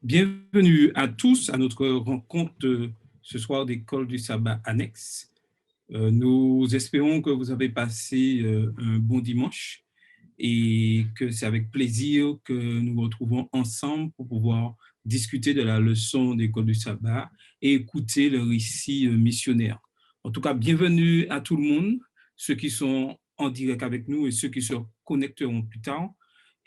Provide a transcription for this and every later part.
Bienvenue à tous à notre rencontre ce soir d'école du sabbat annexe. Nous espérons que vous avez passé un bon dimanche et que c'est avec plaisir que nous nous retrouvons ensemble pour pouvoir discuter de la leçon d'école du sabbat et écouter le récit missionnaire. En tout cas, bienvenue à tout le monde, ceux qui sont en direct avec nous et ceux qui se connecteront plus tard,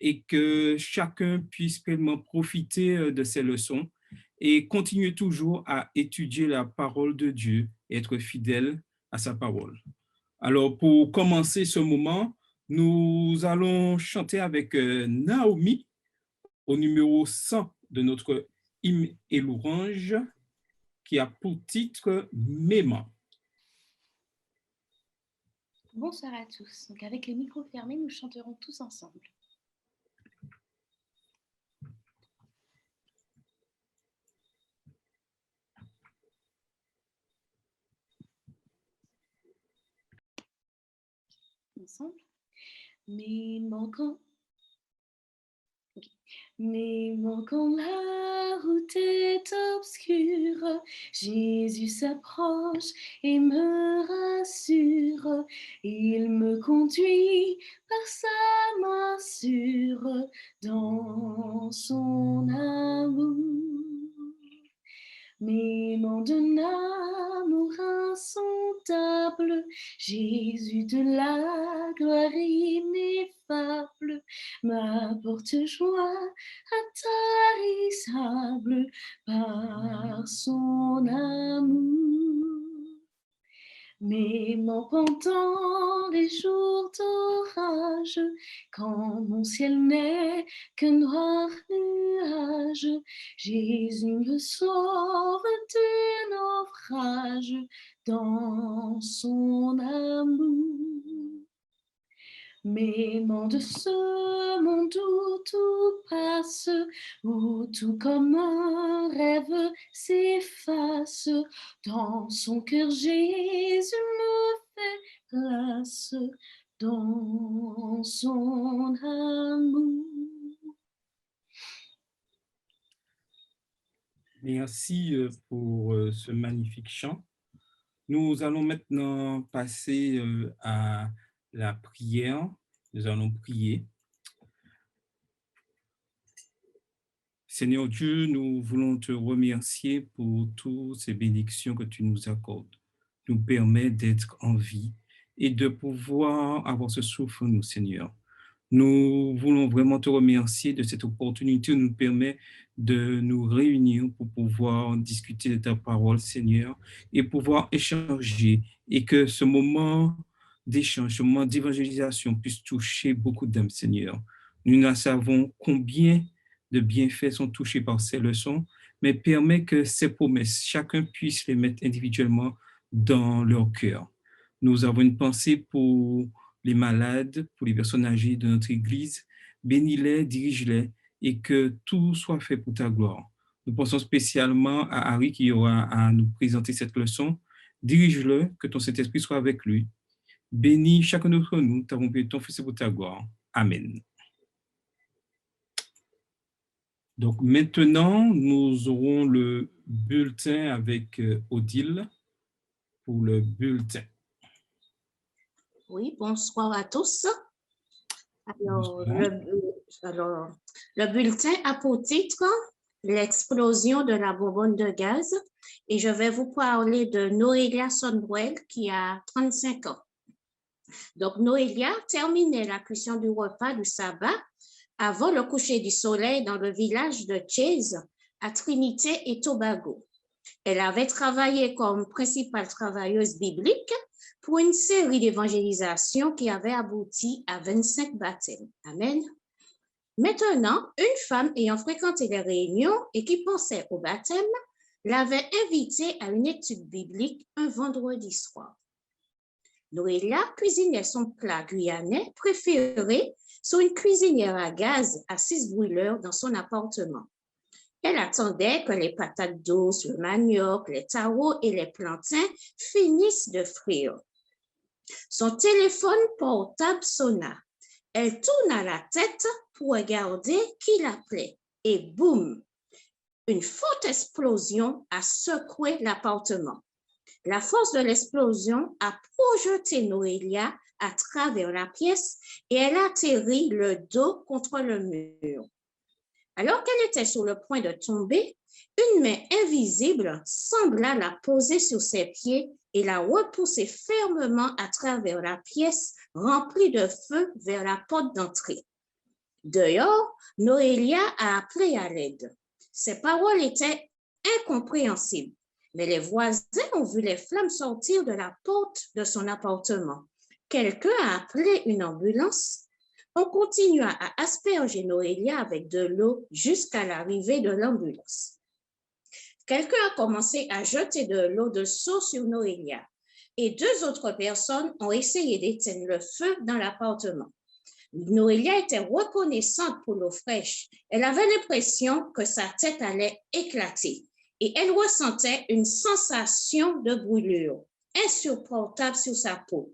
et que chacun puisse pleinement profiter de ces leçons et continuer toujours à étudier la parole de Dieu et être fidèle à sa parole. Alors, pour commencer ce moment, nous allons chanter avec Naomi au numéro 100 de notre hymne et louange qui a pour titre Méma. Bonsoir à tous. Donc avec les micros fermés, nous chanterons tous ensemble. Ensemble. Mais quand la route est obscure, Jésus s'approche et me rassure. Il me conduit par sa main sûre dans son amour. M'aimant d'un amour insondable, Jésus de la gloire ineffable m'apporte joie intarissable par son amour. M'aimant pendant les jours d'orage, quand mon ciel n'est qu'un noir nuage, Jésus me sauve du naufrage dans son amour. M'aimant de ce monde où tout passe, où tout comme un rêve s'efface, dans son cœur Jésus me fait place, dans son amour. Merci pour ce magnifique chant. Nous allons maintenant passer à la prière. Nous allons prier. Seigneur Dieu, nous voulons te remercier pour toutes ces bénédictions que tu nous accordes, nous permet d'être en vie et de pouvoir avoir ce souffle, nous, Seigneur. Nous voulons vraiment te remercier de cette opportunité qui nous permet de nous réunir pour pouvoir discuter de ta parole, Seigneur, et pouvoir échanger et que ce moment d'échange, ce moment d'évangélisation puisse toucher beaucoup d'âmes, Seigneur. Nous ne savons combien de bienfaits sont touchés par ces leçons, mais permet que ces promesses, chacun puisse les mettre individuellement dans leur cœur. Nous avons une pensée pour les malades, pour les personnes âgées de notre Église. Bénis-les, dirige-les et que tout soit fait pour ta gloire. Nous pensons spécialement à Harry qui aura à nous présenter cette leçon. Dirige-le, que ton Saint-Esprit soit avec lui. Bénis chacun d'entre nous, t'avons payé ton Fils pour ta gloire. Amen. Donc maintenant, nous aurons le bulletin avec Odile pour le bulletin. Oui, bonsoir à tous. Alors, le bulletin a pour titre « L'explosion de la bonbonne de gaz » et je vais vous parler de Noélia Sonwell qui a 35 ans. Donc, Noélia terminait la cuisson du repas du sabbat avant le coucher du soleil dans le village de Chase à Trinité et Tobago. Elle avait travaillé comme principale travailleuse biblique pour une série d'évangélisations qui avait abouti à 25 baptêmes. Amen. Maintenant, une femme ayant fréquenté les réunions et qui pensait au baptême l'avait invitée à une étude biblique un vendredi soir. Noélia cuisinait son plat guyanais préféré sur une cuisinière à gaz à 6 brûleurs dans son appartement. Elle attendait que les patates douces, le manioc, les tarots et les plantains finissent de frire. Son téléphone portable sonna. Elle tourna la tête pour regarder qui l'appelait et boum! une forte explosion a secoué l'appartement. La force de l'explosion a projeté Noélia à travers la pièce et elle a atterri le dos contre le mur. Alors qu'elle était sur le point de tomber, une main invisible sembla la poser sur ses pieds et la repousser fermement à travers la pièce remplie de feu vers la porte d'entrée. Dehors, Noélia a appelé à l'aide. Ses paroles étaient incompréhensibles, mais les voisins ont vu les flammes sortir de la porte de son appartement. Quelqu'un a appelé une ambulance. On continua à asperger Noélia avec de l'eau jusqu'à l'arrivée de l'ambulance. Quelqu'un a commencé à jeter de l'eau de seau sur Noélia et 2 autres personnes ont essayé d'éteindre le feu dans l'appartement. Noélia était reconnaissante pour l'eau fraîche. Elle avait l'impression que sa tête allait éclater et elle ressentait une sensation de brûlure insupportable sur sa peau.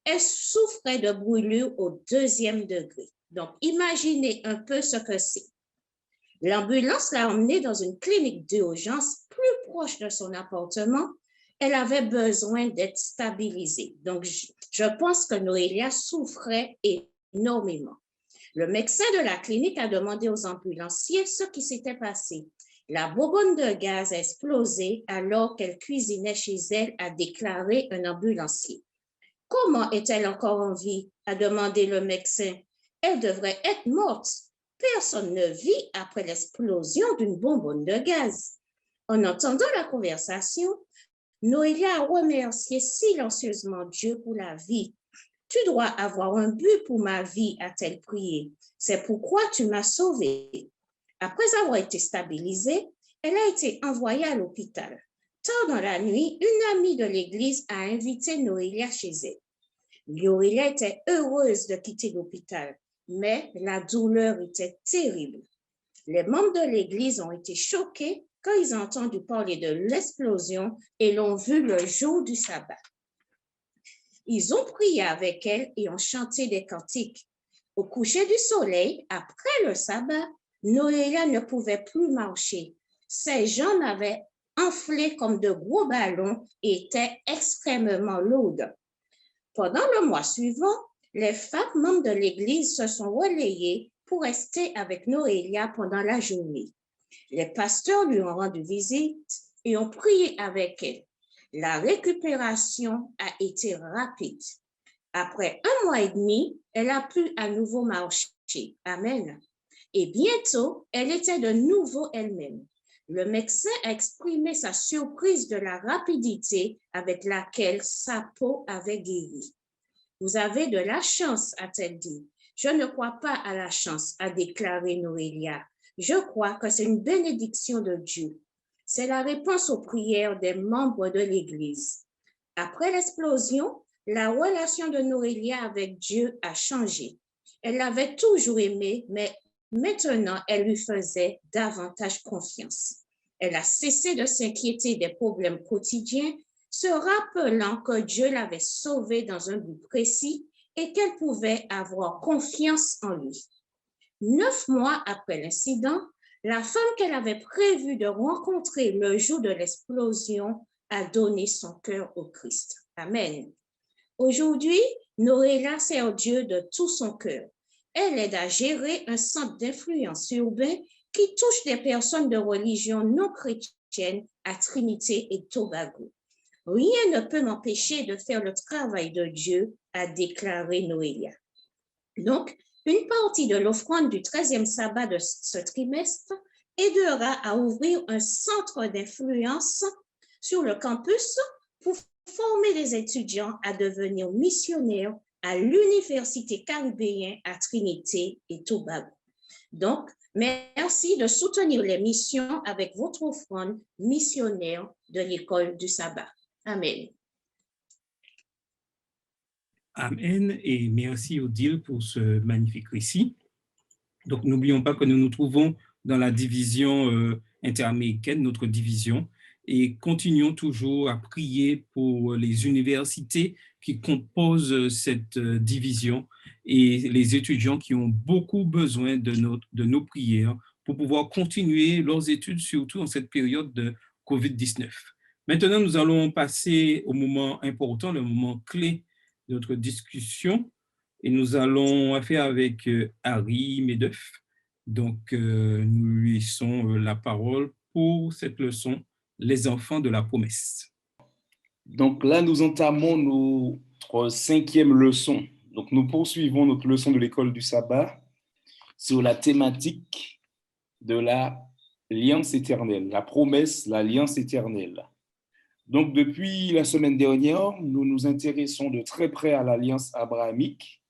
Elle souffrait de brûlure au 2e degré. Donc, imaginez un peu ce que c'est. L'ambulance l'a emmenée dans une clinique d'urgence plus proche de son appartement. Elle avait besoin d'être stabilisée. Donc, je pense que Noélia souffrait énormément. Le médecin de la clinique a demandé aux ambulanciers ce qui s'était passé. La bonbonne de gaz a explosé alors qu'elle cuisinait chez elle, a déclaré un ambulancier. Comment est-elle encore en vie? A demandé le médecin. Elle devrait être morte. Personne ne vit après l'explosion d'une bonbonne de gaz. En entendant la conversation, Noélia a remercié silencieusement Dieu pour la vie. Tu dois avoir un but pour ma vie, a-t-elle prié. C'est pourquoi tu m'as sauvée. Après avoir été stabilisée, elle a été envoyée à l'hôpital. Tard dans la nuit, une amie de l'église a invité Noélia chez elle. Noélia était heureuse de quitter l'hôpital, mais la douleur était terrible. Les membres de l'église ont été choqués quand ils ont entendu parler de l'explosion et l'ont vue le jour du sabbat. Ils ont prié avec elle et ont chanté des cantiques. Au coucher du soleil, après le sabbat, Noélia ne pouvait plus marcher. Ses jambes avaient enflé comme de gros ballons et étaient extrêmement lourdes. Pendant le mois suivant, les femmes membres de l'Église se sont relayées pour rester avec Noélia pendant la journée. Les pasteurs lui ont rendu visite et ont prié avec elle. La récupération a été rapide. Après 1 mois et demi, elle a pu à nouveau marcher. Amen. Et bientôt, elle était de nouveau elle-même. Le médecin a exprimé sa surprise de la rapidité avec laquelle sa peau avait guéri. Vous avez de la chance, a-t-elle dit. Je ne crois pas à la chance, a déclaré Noélia. Je crois que c'est une bénédiction de Dieu. C'est la réponse aux prières des membres de l'Église. Après l'explosion, la relation de Noélia avec Dieu a changé. Elle l'avait toujours aimé, mais maintenant, elle lui faisait davantage confiance. Elle a cessé de s'inquiéter des problèmes quotidiens, se rappelant que Dieu l'avait sauvée dans un but précis et qu'elle pouvait avoir confiance en lui. 9 mois après l'incident, la femme qu'elle avait prévu de rencontrer le jour de l'explosion a donné son cœur au Christ. Amen. Aujourd'hui, Noélia sert Dieu de tout son cœur. Elle aide à gérer un centre d'influence urbain qui touche des personnes de religion non chrétienne à Trinité et Tobago. Rien ne peut m'empêcher de faire le travail de Dieu, a déclaré Noélia. Donc, une partie de l'offrande du 13e sabbat de ce trimestre aidera à ouvrir un centre d'influence sur le campus pour former des étudiants à devenir missionnaires à l'Université caribéenne à Trinité et Tobago. Donc, merci de soutenir les missions avec votre offrande missionnaire de l'école du sabbat. Amen. Amen et merci Odile pour ce magnifique récit. Donc, n'oublions pas que nous nous trouvons dans la division interaméricaine, notre division, et continuons toujours à prier pour les universités qui composent cette division et les étudiants qui ont beaucoup besoin de nos prières pour pouvoir continuer leurs études, surtout en cette période de COVID-19. Maintenant, nous allons passer au moment important, le moment clé de notre discussion, et nous allons faire avec Harry Medeuf. Donc, nous lui laissons la parole pour cette leçon, les enfants de la promesse. Donc là, nous entamons notre 5e leçon. Donc, nous poursuivons notre leçon de l'école du sabbat sur la thématique de l'alliance éternelle, la promesse, l'alliance éternelle. Donc, depuis la semaine dernière, nous nous intéressons de très près à l'alliance abrahamique.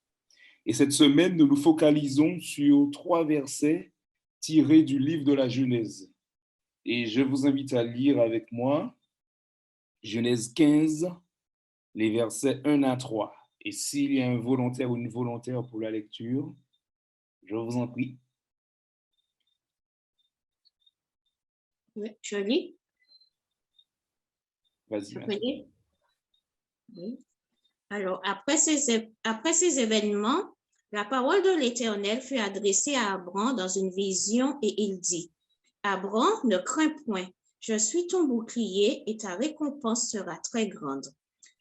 Et cette semaine, nous nous focalisons sur 3 versets tirés du livre de la Genèse. Et je vous invite à lire avec moi Genèse 15, les versets 1 à 3. Et s'il y a un volontaire ou une volontaire pour la lecture, je vous en prie. Oui, je lis. Vas-y. Oui. Alors, après ces événements, la parole de l'Éternel fut adressée à Abram dans une vision et il dit, « Abram, ne crains point, je suis ton bouclier et ta récompense sera très grande. »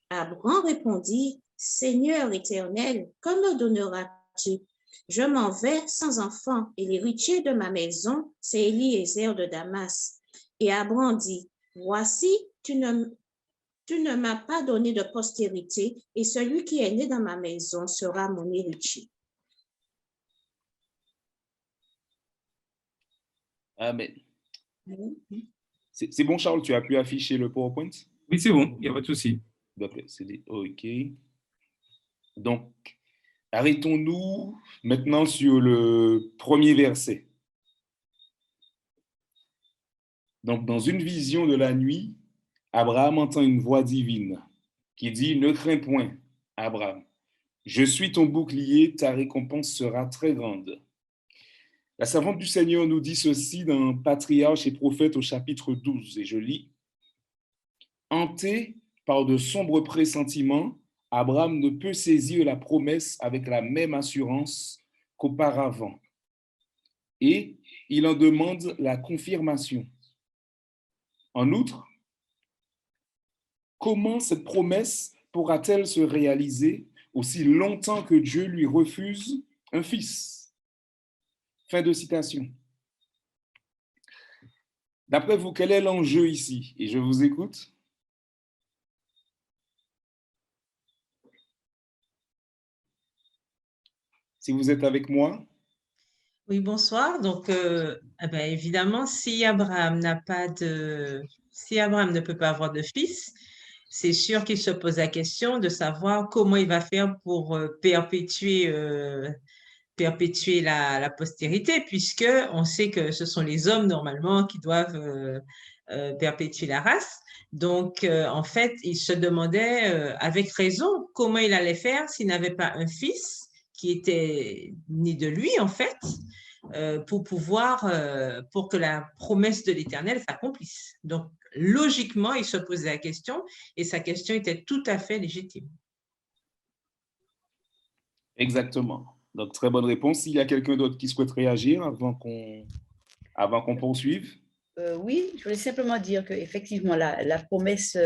Abram répondit, « Seigneur éternel, que me donneras-tu? Je m'en vais sans enfant et l'héritier de ma maison, c'est Eliezer de Damas. » Et Abram dit, « Voici, tu ne m'as pas donné de postérité, et celui qui est né dans ma maison sera mon héritier. » Amen. C'est bon, Charles, tu as pu afficher le PowerPoint? Oui, c'est bon, il n'y a pas de souci. OK. Donc, arrêtons-nous maintenant sur le premier verset. Donc, dans une vision de la nuit, Abraham entend une voix divine qui dit « Ne crains point, Abraham, je suis ton bouclier, ta récompense sera très grande. » La servante du Seigneur nous dit ceci dans Patriarches et Prophètes au chapitre 12, et je lis « Hanté par de sombres pressentiments, Abraham ne peut saisir la promesse avec la même assurance qu'auparavant, et il en demande la confirmation. En outre, comment cette promesse pourra-t-elle se réaliser aussi longtemps que Dieu lui refuse un fils? Fin de citation. D'après vous, quel est l'enjeu ici? Et je vous écoute. Si vous êtes avec moi. Oui, bonsoir. Donc, évidemment, si Abraham ne peut pas avoir de fils, c'est sûr qu'il se pose la question de savoir comment il va faire pour perpétuer la postérité, puisque on sait que ce sont les hommes normalement qui doivent perpétuer la race. Donc, en fait, il se demandait avec raison comment il allait faire s'il n'avait pas un fils qui était né de lui, en fait, pour que la promesse de l'Éternel s'accomplisse. Donc, logiquement, il se posait la question et sa question était tout à fait légitime. Exactement. Donc, très bonne réponse. S'il y a quelqu'un d'autre qui souhaite réagir avant qu'on poursuive. Oui, je voulais simplement dire qu'effectivement, la promesse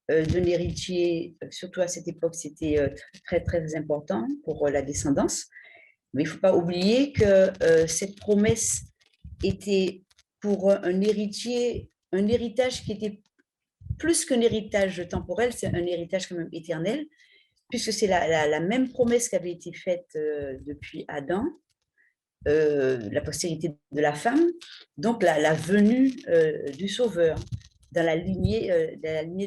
d'un héritier, surtout à cette époque, c'était très, très important pour la descendance. Mais il ne faut pas oublier que cette promesse était pour un héritier, un héritage qui était plus qu'un héritage temporel, c'est un héritage quand même éternel, puisque c'est la même promesse qui avait été faite depuis Adam, la postérité de la femme, donc la venue du Sauveur dans la lignée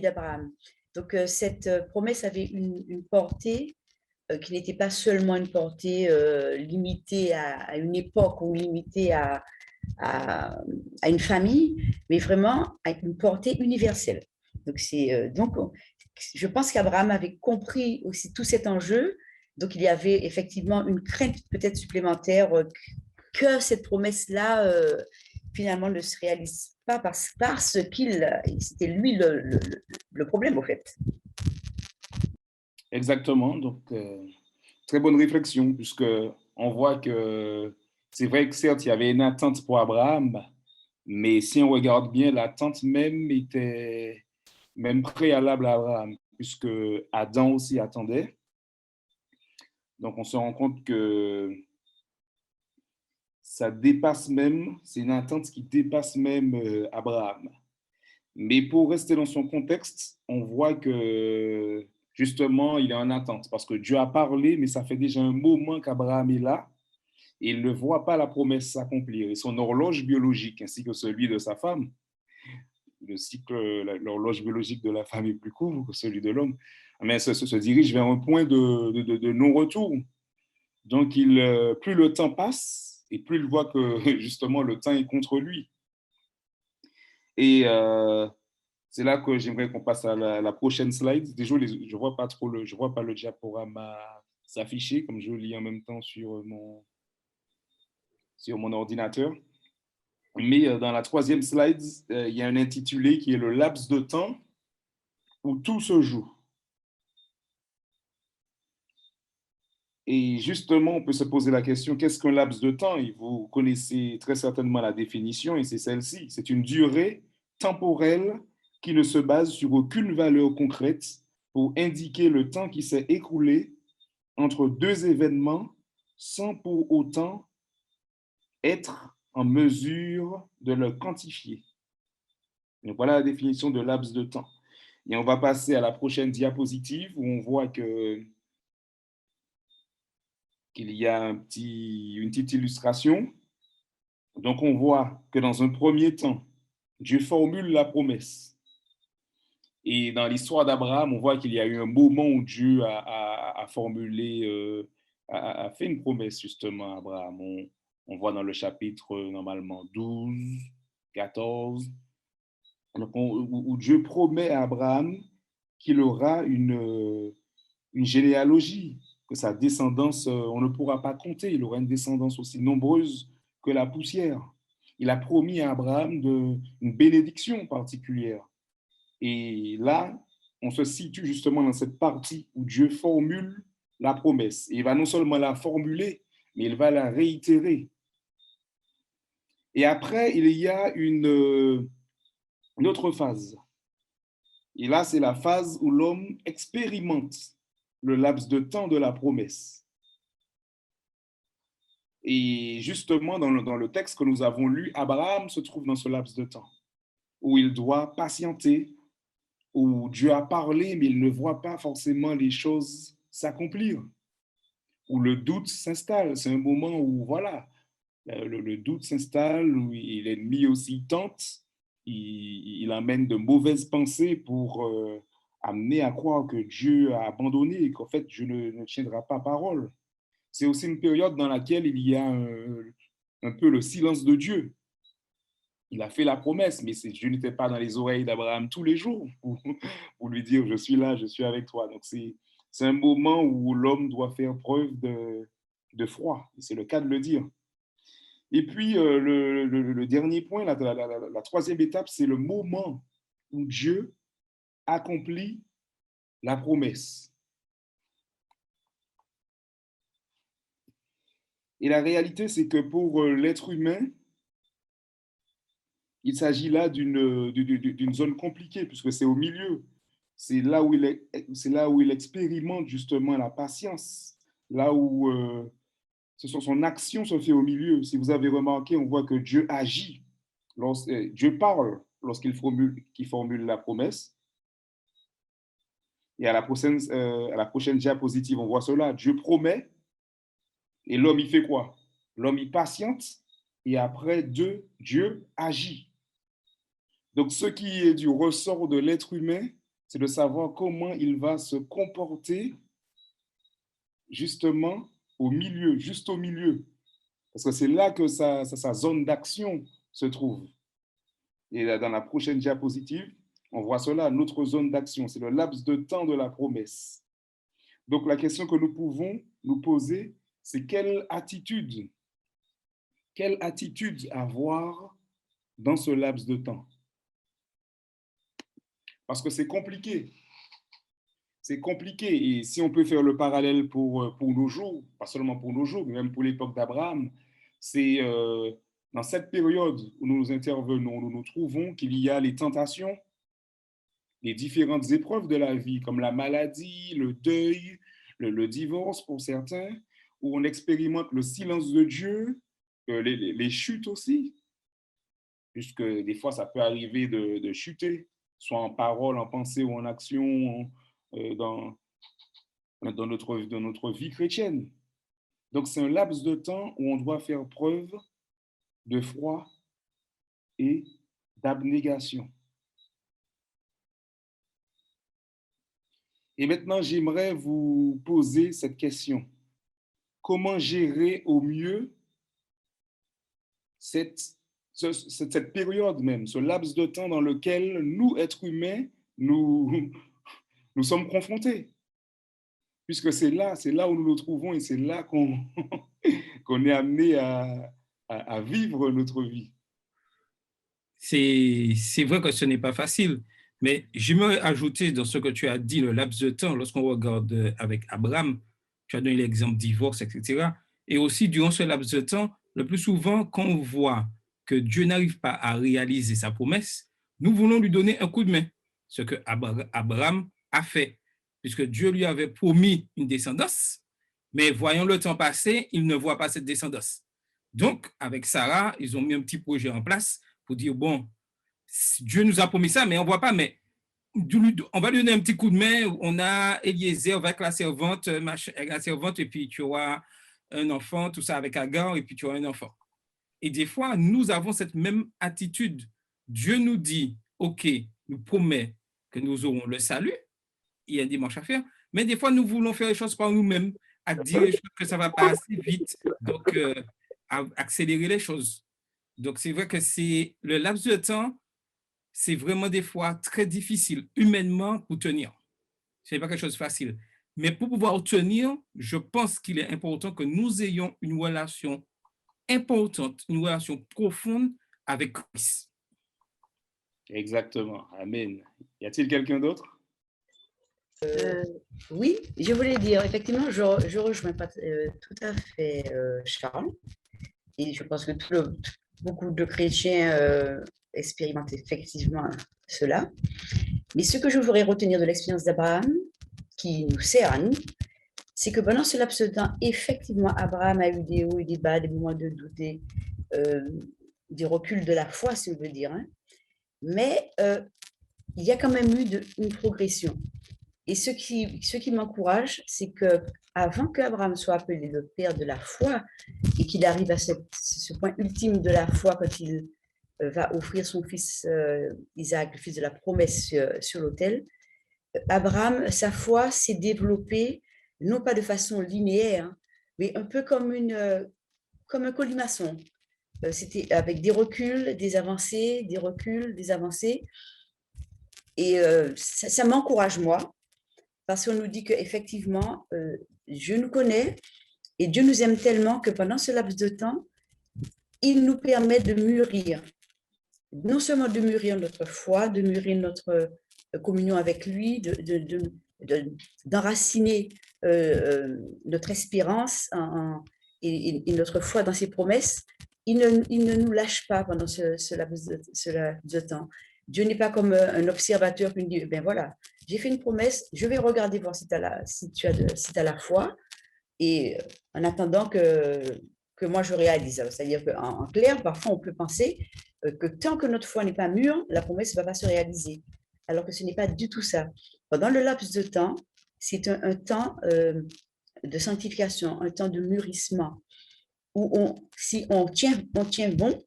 d'Abraham. Donc cette promesse avait une portée qui n'était pas seulement une portée limitée à une époque ou limitée à une famille, mais vraiment à une portée universelle. Donc, je pense qu'Abraham avait compris aussi tout cet enjeu. Donc, il y avait effectivement une crainte peut-être supplémentaire que cette promesse-là, finalement, ne se réalise pas parce qu'il c'était lui le problème, au fait. Exactement. Donc, très bonne réflexion, puisqu'on voit que c'est vrai que certes, il y avait une attente pour Abraham, mais si on regarde bien, l'attente même était même préalable à Abraham, puisque Adam aussi attendait. Donc, on se rend compte que ça dépasse même, c'est une attente qui dépasse même Abraham. Mais pour rester dans son contexte, on voit que justement, il est en attente parce que Dieu a parlé, mais ça fait déjà un moment qu'Abraham est là et il ne voit pas la promesse s'accomplir. Et son horloge biologique, ainsi que celui de sa femme, le cycle, l'horloge biologique de la femme est plus court que celui de l'homme, mais se dirige vers un point de non-retour. Donc, plus le temps passe et plus il voit que justement le temps est contre lui. Et c'est là que j'aimerais qu'on passe à la prochaine slide. Désolé, je vois pas trop je vois pas le diaporama s'afficher comme je lis en même temps sur mon ordinateur. Mais dans la troisième slide, il y a un intitulé qui est le laps de temps où tout se joue. Et justement, on peut se poser la question, qu'est-ce qu'un laps de temps? Et vous connaissez très certainement la définition, et c'est celle-ci. C'est une durée temporelle qui ne se base sur aucune valeur concrète pour indiquer le temps qui s'est écoulé entre deux événements sans pour autant être en mesure de le quantifier. Donc voilà la définition de laps de temps. Et on va passer à la prochaine diapositive où on voit qu'il y a une petite illustration. Donc, on voit que dans un premier temps, Dieu formule la promesse. Et dans l'histoire d'Abraham, on voit qu'il y a eu un moment où Dieu a formulé, a fait une promesse justement à Abraham. On voit dans le chapitre normalement 12, 14, donc où Dieu promet à Abraham qu'il aura une généalogie, que sa descendance, on ne pourra pas compter, il aura une descendance aussi nombreuse que la poussière. Il a promis à Abraham une bénédiction particulière. Et là, on se situe justement dans cette partie où Dieu formule la promesse. Et il va non seulement la formuler, mais il va la réitérer. Et après, il y a une autre phase. Et là, c'est la phase où l'homme expérimente le laps de temps de la promesse. Et justement, dans le texte que nous avons lu, Abraham se trouve dans ce laps de temps où il doit patienter, où Dieu a parlé, mais il ne voit pas forcément les choses s'accomplir, où le doute s'installe. C'est un moment où, voilà, le doute s'installe, où l'ennemi aussi tente, il amène de mauvaises pensées pour amener à croire que Dieu a abandonné et qu'en fait, Dieu ne tiendra pas parole. C'est aussi une période dans laquelle il y a un peu le silence de Dieu. Il a fait la promesse, mais Dieu n'était pas dans les oreilles d'Abraham tous les jours pour lui dire « je suis là, je suis avec toi ». Donc, c'est un moment où l'homme doit faire preuve de foi. C'est le cas de le dire. Et puis, le dernier point, la troisième étape, c'est le moment où Dieu accomplit la promesse. Et la réalité, c'est que pour l'être humain, il s'agit là d'une zone compliquée, puisque c'est au milieu. C'est là où il expérimente justement la patience, là où son action se fait au milieu. Si vous avez remarqué, on voit que Dieu agit, Dieu parle lorsqu'il formule la promesse. Et à la prochaine diapositive, on voit cela. Dieu promet et l'homme, il fait quoi? L'homme, il patiente et après, Dieu agit. Donc, ce qui est du ressort de l'être humain, c'est de savoir comment il va se comporter justement juste au milieu. Parce que c'est là que sa zone d'action se trouve. Et là, dans la prochaine diapositive, on voit cela, notre zone d'action, c'est le laps de temps de la promesse. Donc, la question que nous pouvons nous poser, c'est quelle attitude avoir dans ce laps de temps? Parce que c'est compliqué. C'est compliqué. Et si on peut faire le parallèle pour nos jours, pas seulement pour nos jours, mais même pour l'époque d'Abraham, c'est dans cette période où nous intervenons, nous nous trouvons qu'il y a les tentations, les différentes épreuves de la vie, comme la maladie, le deuil, le divorce pour certains, où on expérimente le silence de Dieu, les chutes aussi, puisque des fois, ça peut arriver de chuter, soit en parole, en pensée ou en action, dans notre vie chrétienne. Donc, c'est un laps de temps où on doit faire preuve de foi et d'abnégation. Et maintenant, j'aimerais vous poser cette question. Comment gérer au mieux cette période même, ce laps de temps dans lequel nous, êtres humains, nous sommes confrontés? Puisque c'est là où nous nous trouvons et c'est là qu'on est amené à vivre notre vie. C'est vrai que ce n'est pas facile, mais j'aimerais ajouter dans ce que tu as dit, le laps de temps, lorsqu'on regarde avec Abraham, tu as donné l'exemple divorce, etc. Et aussi, durant ce laps de temps, le plus souvent, quand on voit que Dieu n'arrive pas à réaliser sa promesse, nous voulons lui donner un coup de main, ce que Abraham a fait, puisque Dieu lui avait promis une descendance, mais voyant le temps passer, il ne voit pas cette descendance. Donc, avec Sarah, ils ont mis un petit projet en place pour dire, bon, Dieu nous a promis ça, mais on ne voit pas, mais on va lui donner un petit coup de main. On a Eliezer avec la servante, et puis tu auras un enfant, tout ça avec Agar, et puis tu auras un enfant. Et des fois, nous avons cette même attitude. Dieu nous dit, OK, nous promet que nous aurons le salut, il y a un dimanche à faire, mais des fois, nous voulons faire les choses par nous-mêmes, à dire que ça ne va pas assez vite, donc à accélérer les choses. Donc, c'est vrai que c'est le laps de temps, c'est vraiment des fois très difficile humainement pour tenir. Ce n'est pas quelque chose de facile. Mais pour pouvoir tenir, je pense qu'il est important que nous ayons une relation importante, une relation profonde avec Christ. Exactement. Amen. Y a-t-il quelqu'un d'autre? Oui, je voulais dire, effectivement, je rejoins pas, tout à fait Charles. Et je pense que beaucoup de chrétiens expérimentent effectivement cela. Mais ce que je voudrais retenir de l'expérience d'Abraham, qui nous sert à nous, c'est que pendant ce laps de temps, effectivement, Abraham a eu des hauts et des bas, des moments de doute, des reculs de la foi, si on veut dire. Hein. Mais il y a quand même eu une progression. Et ce qui m'encourage, c'est qu'avant qu'Abraham soit appelé le père de la foi et qu'il arrive à ce point ultime de la foi quand il va offrir son fils Isaac, le fils de la promesse sur l'autel, Abraham, sa foi s'est développée, non pas de façon linéaire, hein, mais un peu comme un colimaçon. C'était avec des reculs, des avancées, des reculs, des avancées. Et ça m'encourage, moi, parce qu'on nous dit qu'effectivement, Dieu nous connaît et Dieu nous aime tellement que pendant ce laps de temps, il nous permet de mûrir. Non seulement de mûrir notre foi, de mûrir notre communion avec lui, d'enraciner notre espérance et notre foi dans ses promesses. Il ne nous lâche pas pendant ce laps de temps. Dieu n'est pas comme un observateur qui nous dit, ben voilà, j'ai fait une promesse, je vais regarder voir si tu as la foi, et en attendant que moi je réalise. C'est-à-dire qu'en clair, parfois on peut penser que tant que notre foi n'est pas mûre, la promesse ne va pas se réaliser. Alors que ce n'est pas du tout ça. Pendant le laps de temps, c'est un temps de sanctification, un temps de mûrissement, où si on tient bon,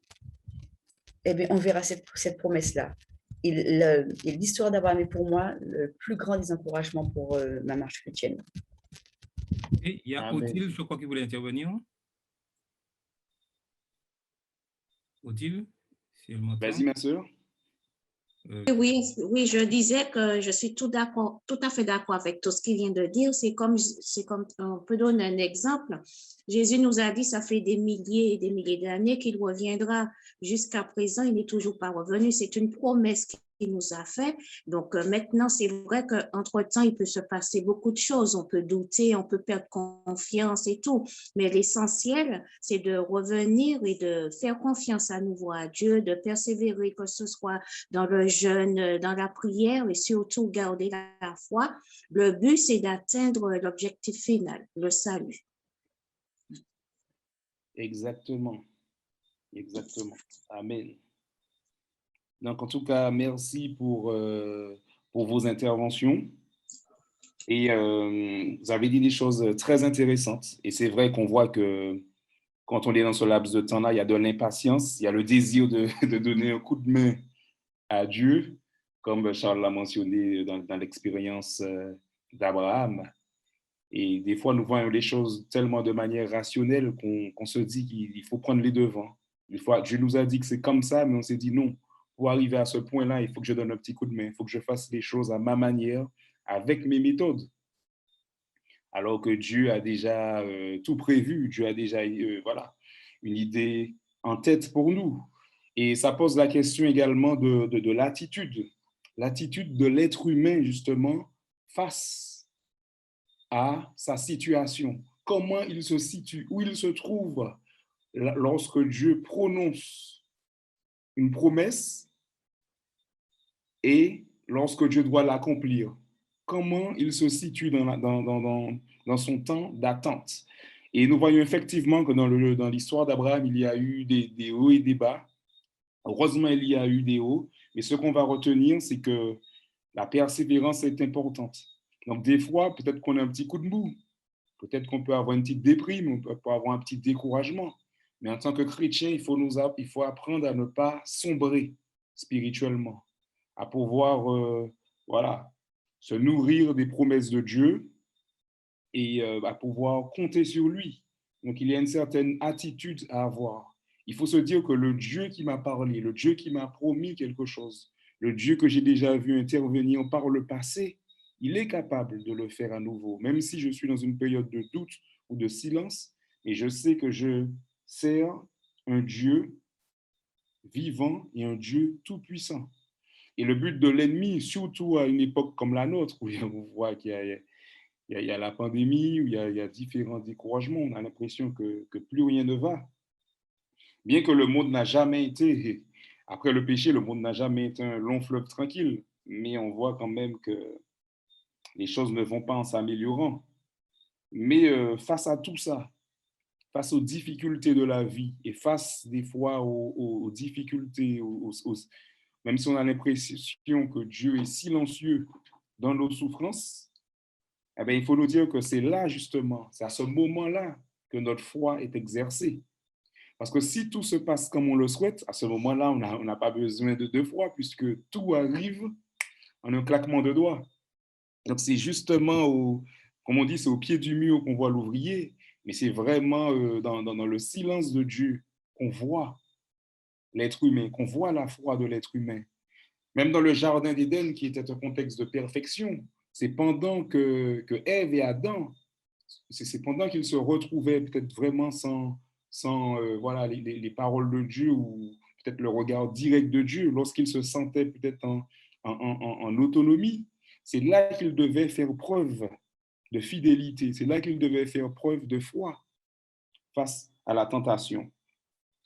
eh bien, on verra cette promesse-là. Et l'histoire d'Abraham est pour moi le plus grand des encouragements pour ma marche chrétienne. Et il y a Odile, je crois qu'il voulait intervenir. Odile, si elle m'entend. Vas-y, ma sœur. Oui, je disais que je suis tout à fait d'accord avec tout ce qu'il vient de dire. C'est comme on peut donner un exemple. Jésus nous a dit, ça fait des milliers et des milliers d'années qu'il reviendra. Jusqu'à présent, il n'est toujours pas revenu. C'est une promesse nous a fait. Donc maintenant, c'est vrai qu'entre-temps, il peut se passer beaucoup de choses. On peut douter, on peut perdre confiance et tout. Mais l'essentiel, c'est de revenir et de faire confiance à nouveau à Dieu, de persévérer, que ce soit dans le jeûne, dans la prière et surtout garder la foi. Le but, c'est d'atteindre l'objectif final, le salut. Exactement. Exactement. Amen. Donc, en tout cas, merci pour vos interventions. Et vous avez dit des choses très intéressantes. Et c'est vrai qu'on voit que quand on est dans ce laps de temps-là, il y a de l'impatience, il y a le désir de donner un coup de main à Dieu, comme Charles l'a mentionné dans l'expérience d'Abraham. Et des fois, nous voyons les choses tellement de manière rationnelle qu'on se dit qu'il faut prendre les devants. Des fois, Dieu nous a dit que c'est comme ça, mais on s'est dit non. Pour arriver à ce point-là, il faut que je donne un petit coup de main. Il faut que je fasse les choses à ma manière, avec mes méthodes. Alors que Dieu a déjà tout prévu. Dieu a déjà voilà, une idée en tête pour nous. Et ça pose la question également de l'attitude. L'attitude de l'être humain, justement, face à sa situation. Comment il se situe, où il se trouve lorsque Dieu prononce une promesse et lorsque Dieu doit l'accomplir. Comment il se situe dans son temps d'attente. Et nous voyons effectivement que dans l'histoire d'Abraham, il y a eu des hauts et des bas. Heureusement, il y a eu des hauts, mais ce qu'on va retenir, c'est que la persévérance est importante. Donc, des fois, peut-être qu'on a un petit coup de mou, peut-être qu'on peut avoir une petite déprime, on peut avoir un petit découragement. Mais en tant que chrétien, il faut apprendre à ne pas sombrer spirituellement, à pouvoir voilà, se nourrir des promesses de Dieu et à pouvoir compter sur lui. Donc, il y a une certaine attitude à avoir. Il faut se dire que le Dieu qui m'a parlé, le Dieu qui m'a promis quelque chose, le Dieu que j'ai déjà vu intervenir par le passé, il est capable de le faire à nouveau, même si je suis dans une période de doute ou de silence, et je sais que je sers un Dieu vivant et un Dieu tout-puissant. Et le but de l'ennemi, surtout à une époque comme la nôtre, où on voit qu'il y a la pandémie, où il y a différents découragements, on a l'impression que plus rien ne va. Bien que le monde n'a jamais été, après le péché, le monde n'a jamais été un long fleuve tranquille, mais on voit quand même que les choses ne vont pas en s'améliorant. Mais face à tout ça, face aux difficultés de la vie et face des fois aux difficultés, même si on a l'impression que Dieu est silencieux dans nos souffrances, eh bien, il faut nous dire que c'est là justement, c'est à ce moment-là que notre foi est exercée. Parce que si tout se passe comme on le souhaite, à ce moment-là, on n'a pas besoin de deux fois puisque tout arrive en un claquement de doigts. Donc, c'est justement, comme on dit, c'est au pied du mur qu'on voit l'ouvrier, mais c'est vraiment dans le silence de Dieu qu'on voit l'être humain, qu'on voit la foi de l'être humain. Même dans le jardin d'Éden, qui était un contexte de perfection, c'est pendant que Ève et Adam, c'est pendant qu'ils se retrouvaient peut-être vraiment sans voilà, les paroles de Dieu ou peut-être le regard direct de Dieu, lorsqu'ils se sentaient peut-être en autonomie, c'est là qu'ils devaient faire preuve de fidélité, c'est là qu'ils devaient faire preuve de foi face à la tentation.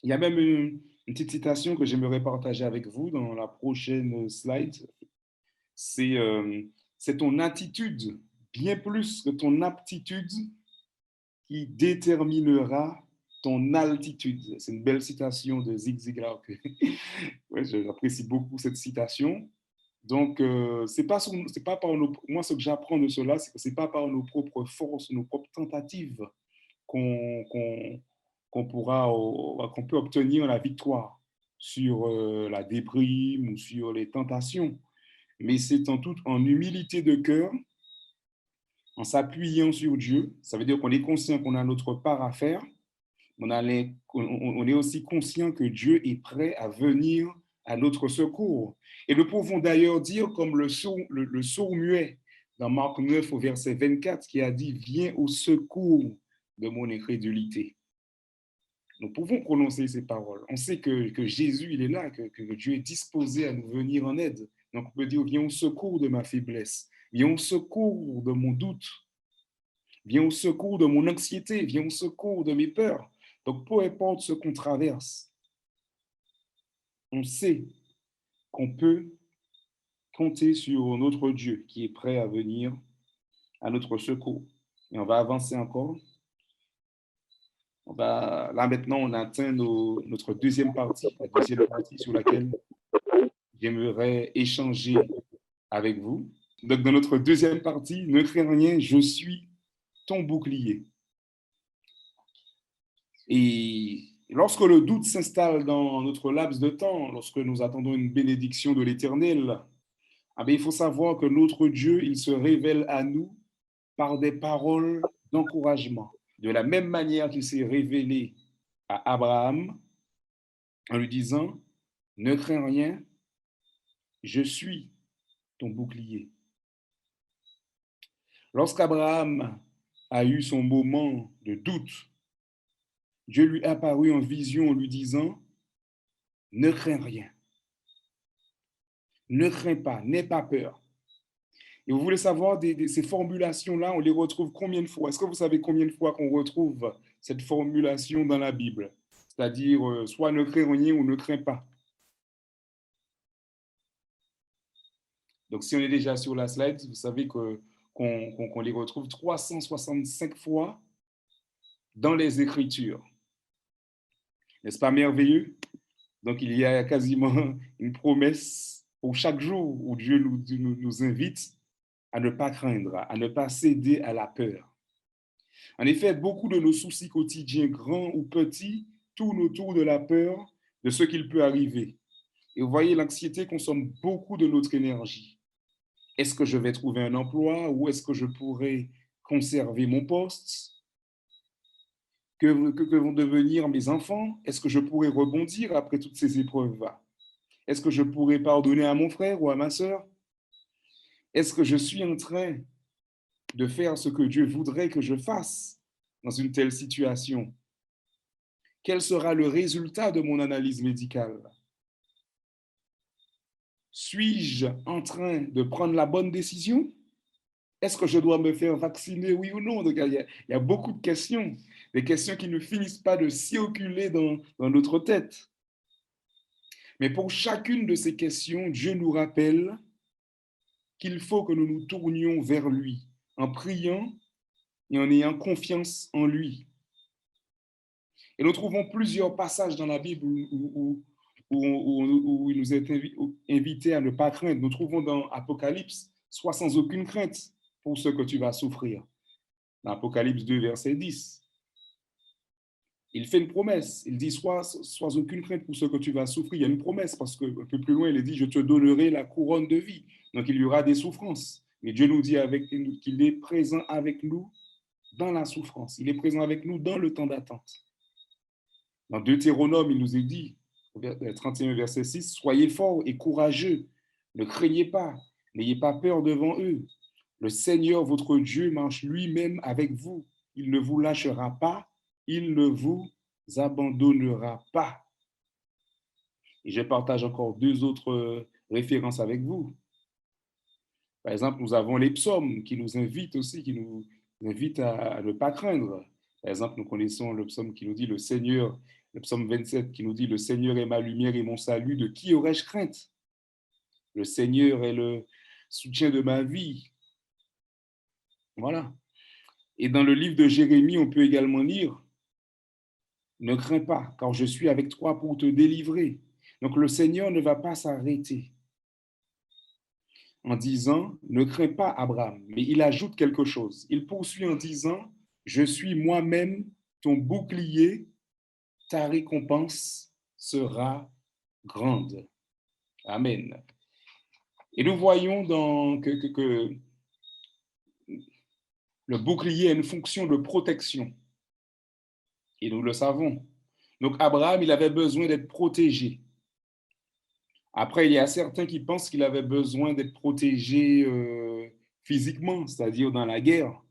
Il y a même une petite citation que j'aimerais partager avec vous dans la prochaine slide. C'est ton attitude, bien plus que ton aptitude, qui déterminera ton altitude. C'est une belle citation de Zig Ziglar. Ouais, j'apprécie beaucoup cette citation. Donc, c'est pas par moi, ce que j'apprends de cela, c'est que ce n'est pas par nos propres forces, nos propres tentatives qu'on peut obtenir la victoire sur la déprime ou sur les tentations. Mais c'est en humilité de cœur, en s'appuyant sur Dieu. Ça veut dire qu'on est conscient qu'on a notre part à faire. On est aussi conscient que Dieu est prêt à venir à notre secours. Et nous pouvons d'ailleurs dire, comme le sourd muet dans Marc 9 au verset 24, qui a dit « Viens au secours de mon incrédulité ». Nous pouvons prononcer ces paroles. On sait que Jésus, il est là, que Dieu est disposé à nous venir en aide. Donc, on peut dire, viens au secours de ma faiblesse, viens au secours de mon doute, viens au secours de mon anxiété, viens au secours de mes peurs. Donc, peu importe ce qu'on traverse, on sait qu'on peut compter sur notre Dieu qui est prêt à venir à notre secours. Et on va avancer encore. Là maintenant, on atteint notre deuxième partie, la deuxième partie sur laquelle j'aimerais échanger avec vous. Donc, dans notre deuxième partie, ne crains rien, je suis ton bouclier. Et lorsque le doute s'installe dans notre laps de temps, lorsque nous attendons une bénédiction de l'Éternel, il faut savoir que notre Dieu, il se révèle à nous par des paroles d'encouragement. De la même manière qu'il s'est révélé à Abraham en lui disant, ne crains rien, je suis ton bouclier. Lorsqu'Abraham a eu son moment de doute, Dieu lui apparut en vision en lui disant, ne crains rien, ne crains pas, n'aie pas peur. Et vous voulez savoir, ces formulations-là, on les retrouve combien de fois? Est-ce que vous savez combien de fois qu'on retrouve cette formulation dans la Bible? C'est-à-dire, soit ne crains rien ou ne crains pas. Donc, si on est déjà sur la slide, vous savez qu'on les retrouve 365 fois dans les Écritures. N'est-ce pas merveilleux? Donc, il y a quasiment une promesse pour chaque jour où Dieu nous invite à ne pas craindre, à ne pas céder à la peur. En effet, beaucoup de nos soucis quotidiens, grands ou petits, tournent autour de la peur de ce qu'il peut arriver. Et vous voyez, l'anxiété consomme beaucoup de notre énergie. Est-ce que je vais trouver un emploi ou est-ce que je pourrai conserver mon poste? Que vont devenir mes enfants? Est-ce que je pourrai rebondir après toutes ces épreuves-là? Est-ce que je pourrai pardonner à mon frère ou à ma sœur? Est-ce que je suis en train de faire ce que Dieu voudrait que je fasse dans une telle situation? Quel sera le résultat de mon analyse médicale? Suis-je en train de prendre la bonne décision? Est-ce que je dois me faire vacciner, oui ou non? Donc, il y a beaucoup de questions, des questions qui ne finissent pas de circuler dans notre tête. Mais pour chacune de ces questions, Dieu nous rappelle qu'il faut que nous nous tournions vers lui en priant et en ayant confiance en lui. Et nous trouvons plusieurs passages dans la Bible où il nous est invité à ne pas craindre. Nous trouvons dans Apocalypse, sois sans aucune crainte pour ce que tu vas souffrir. Dans Apocalypse 2, verset 10. Il fait une promesse. Il dit, sois aucune crainte pour ce que tu vas souffrir. Il y a une promesse parce qu'un peu plus loin, il dit, je te donnerai la couronne de vie. Donc, il y aura des souffrances. Mais Dieu nous dit qu'il est présent avec nous dans la souffrance. Il est présent avec nous dans le temps d'attente. Dans Deutéronome, il nous est dit, 31 verset 6, soyez forts et courageux, ne craignez pas, n'ayez pas peur devant eux. Le Seigneur, votre Dieu, marche lui-même avec vous. Il ne vous lâchera pas, il ne vous abandonnera pas. Et je partage encore deux autres références avec vous. Par exemple, nous avons les psaumes qui nous invitent aussi, qui nous invitent à ne pas craindre. Par exemple, nous connaissons le psaume qui nous dit, le psaume 27 qui nous dit, le Seigneur est ma lumière et mon salut, de qui aurais-je crainte? Le Seigneur est le soutien de ma vie. Voilà. Et dans le livre de Jérémie, on peut également lire, ne crains pas, car je suis avec toi pour te délivrer. Donc le Seigneur ne va pas s'arrêter en disant, ne crains pas Abraham, mais il ajoute quelque chose. Il poursuit en disant, je suis moi-même ton bouclier, ta récompense sera grande. Amen. Et nous voyons que le bouclier a une fonction de protection. Et nous le savons. Donc Abraham, il avait besoin d'être protégé. Après, il y a certains qui pensent qu'il avait besoin d'être protégé physiquement, c'est-à-dire dans la guerre.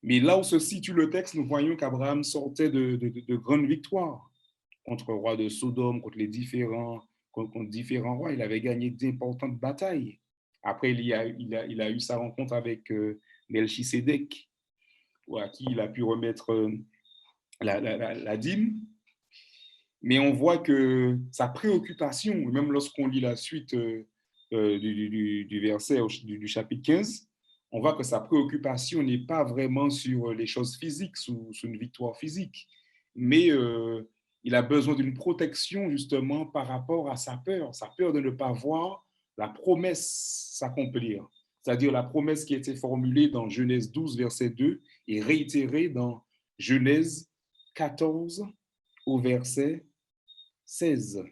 Mais là où se situe le texte, nous voyons qu'Abraham sortait de grandes victoires contre le roi de Sodome, contre différents rois. Il avait gagné d'importantes batailles. Après, il a eu sa rencontre avec Melchisédek, à qui il a pu remettre la dîme. Mais on voit que sa préoccupation, même lorsqu'on lit la suite du verset du chapitre 15, on voit que sa préoccupation n'est pas vraiment sur les choses physiques, sous une victoire physique, mais il a besoin d'une protection justement par rapport à sa peur de ne pas voir la promesse s'accomplir, c'est-à-dire la promesse qui a été formulée dans Genèse 12, verset 2 et réitérée dans Genèse 14 au verset 16.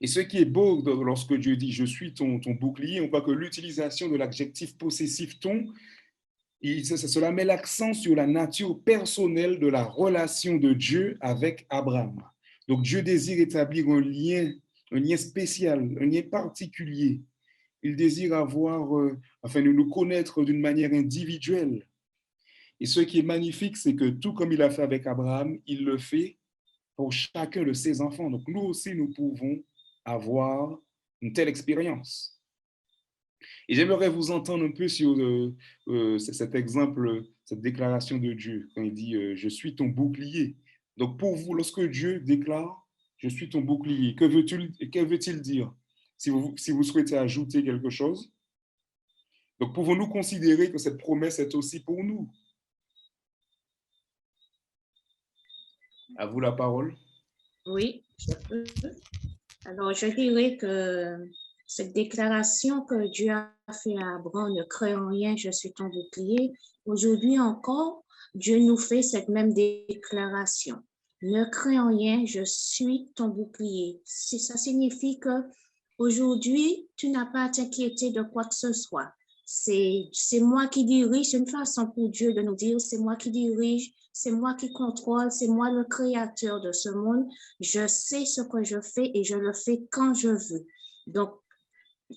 Et ce qui est beau lorsque Dieu dit « je suis ton bouclier », on voit que l'utilisation de l'adjectif possessif « ton », cela met l'accent sur la nature personnelle de la relation de Dieu avec Abraham. Donc Dieu désire établir un lien spécial, un lien particulier. Il désire nous connaître d'une manière individuelle. Et ce qui est magnifique, c'est que tout comme il a fait avec Abraham, il le fait pour chacun de ses enfants. Donc nous aussi, nous pouvons avoir une telle expérience. Et j'aimerais vous entendre un peu sur cet exemple, cette déclaration de Dieu, quand il dit « je suis ton bouclier ». Donc pour vous, lorsque Dieu déclare « je suis ton bouclier », que veut-il dire? Si vous souhaitez ajouter quelque chose. Donc pouvons-nous considérer que cette promesse est aussi pour nous? À vous la parole. Oui, je peux. Alors, je dirais que cette déclaration que Dieu a fait à Abraham, ne crains en rien, je suis ton bouclier. Aujourd'hui encore, Dieu nous fait cette même déclaration. Ne crains en rien, je suis ton bouclier. Ça signifie que aujourd'hui, tu n'as pas à t'inquiéter de quoi que ce soit. C'est moi qui dirige, c'est une façon pour Dieu de nous dire, c'est moi qui dirige, c'est moi qui contrôle, c'est moi le créateur de ce monde. Je sais ce que je fais et je le fais quand je veux. Donc,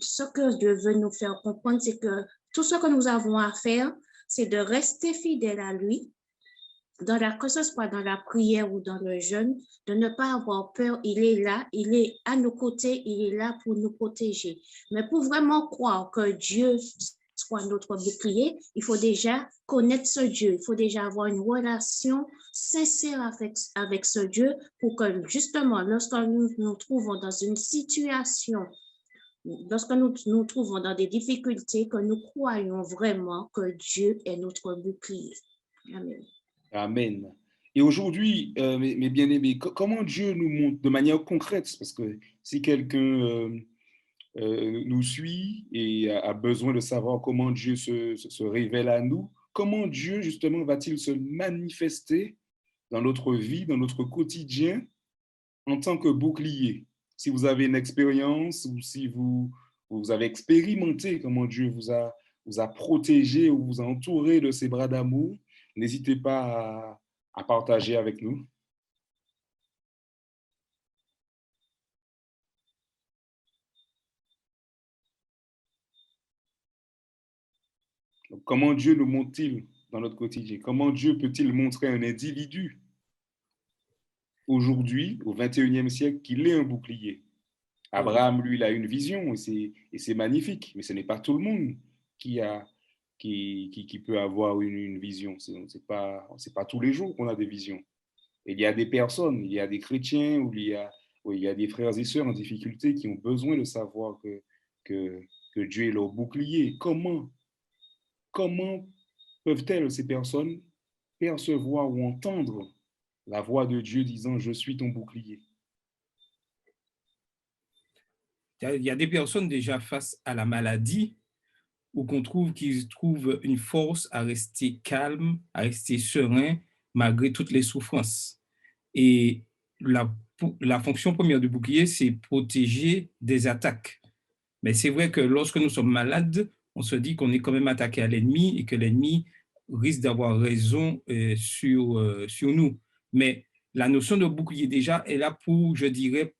ce que Dieu veut nous faire comprendre, c'est que tout ce que nous avons à faire, c'est de rester fidèle à lui, que ce soit dans la prière ou dans le jeûne, de ne pas avoir peur. Il est là, il est à nos côtés, il est là pour nous protéger. Mais pour vraiment croire que Dieu soit notre bouclier, il faut déjà connaître ce Dieu, il faut déjà avoir une relation sincère avec ce Dieu pour que justement, lorsque nous nous trouvons dans une situation, lorsque nous nous trouvons dans des difficultés, que nous croyons vraiment que Dieu est notre bouclier. Amen. Amen. Et aujourd'hui, mes bien-aimés, comment Dieu nous montre de manière concrète, parce que si quelqu'un nous suit et a besoin de savoir comment Dieu se révèle à nous, comment Dieu, justement, va-t-il se manifester dans notre vie, dans notre quotidien, en tant que bouclier? Si vous avez une expérience ou si vous avez expérimenté comment Dieu vous a protégé ou vous a entouré de ses bras d'amour, n'hésitez pas à partager avec nous. Donc, comment Dieu nous montre-t-il dans notre quotidien? Comment Dieu peut-il montrer à un individu aujourd'hui, au 21e siècle, qu'il est un bouclier? Abraham, lui, il a une vision et c'est magnifique, mais ce n'est pas tout le monde qui peut avoir une vision. C'est pas tous les jours qu'on a des visions. Il y a des personnes, il y a des chrétiens, ou il y a des frères et sœurs en difficulté qui ont besoin de savoir que Dieu est leur bouclier. Comment peuvent-elles, ces personnes, percevoir ou entendre la voix de Dieu disant « Je suis ton bouclier ». Il y a des personnes déjà face à la maladie où qu'ils trouvent une force à rester calme, à rester serein malgré toutes les souffrances. Et la fonction première du bouclier, c'est protéger des attaques. Mais c'est vrai que lorsque nous sommes malades, on se dit qu'on est quand même attaqué à l'ennemi et que l'ennemi risque d'avoir raison sur nous. Mais la notion de bouclier déjà est là pour, je dirais,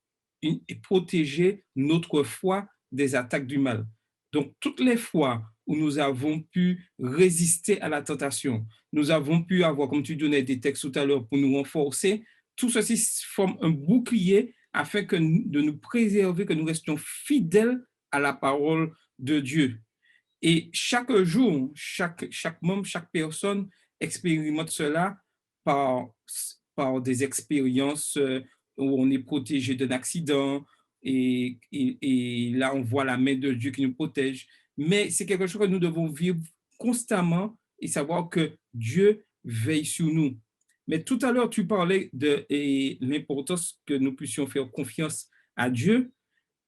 protéger notre foi des attaques du mal. Donc, toutes les fois où nous avons pu résister à la tentation, nous avons pu avoir, comme tu donnais des textes tout à l'heure, pour nous renforcer, tout ceci forme un bouclier afin de nous préserver, que nous restions fidèles à la parole de Dieu. Et chaque jour, chaque membre, chaque personne expérimente cela par, par des expériences où on est protégé d'un accident et là, on voit la main de Dieu qui nous protège. Mais c'est quelque chose que nous devons vivre constamment et savoir que Dieu veille sur nous. Mais tout à l'heure, tu parlais de l'importance que nous puissions faire confiance à Dieu.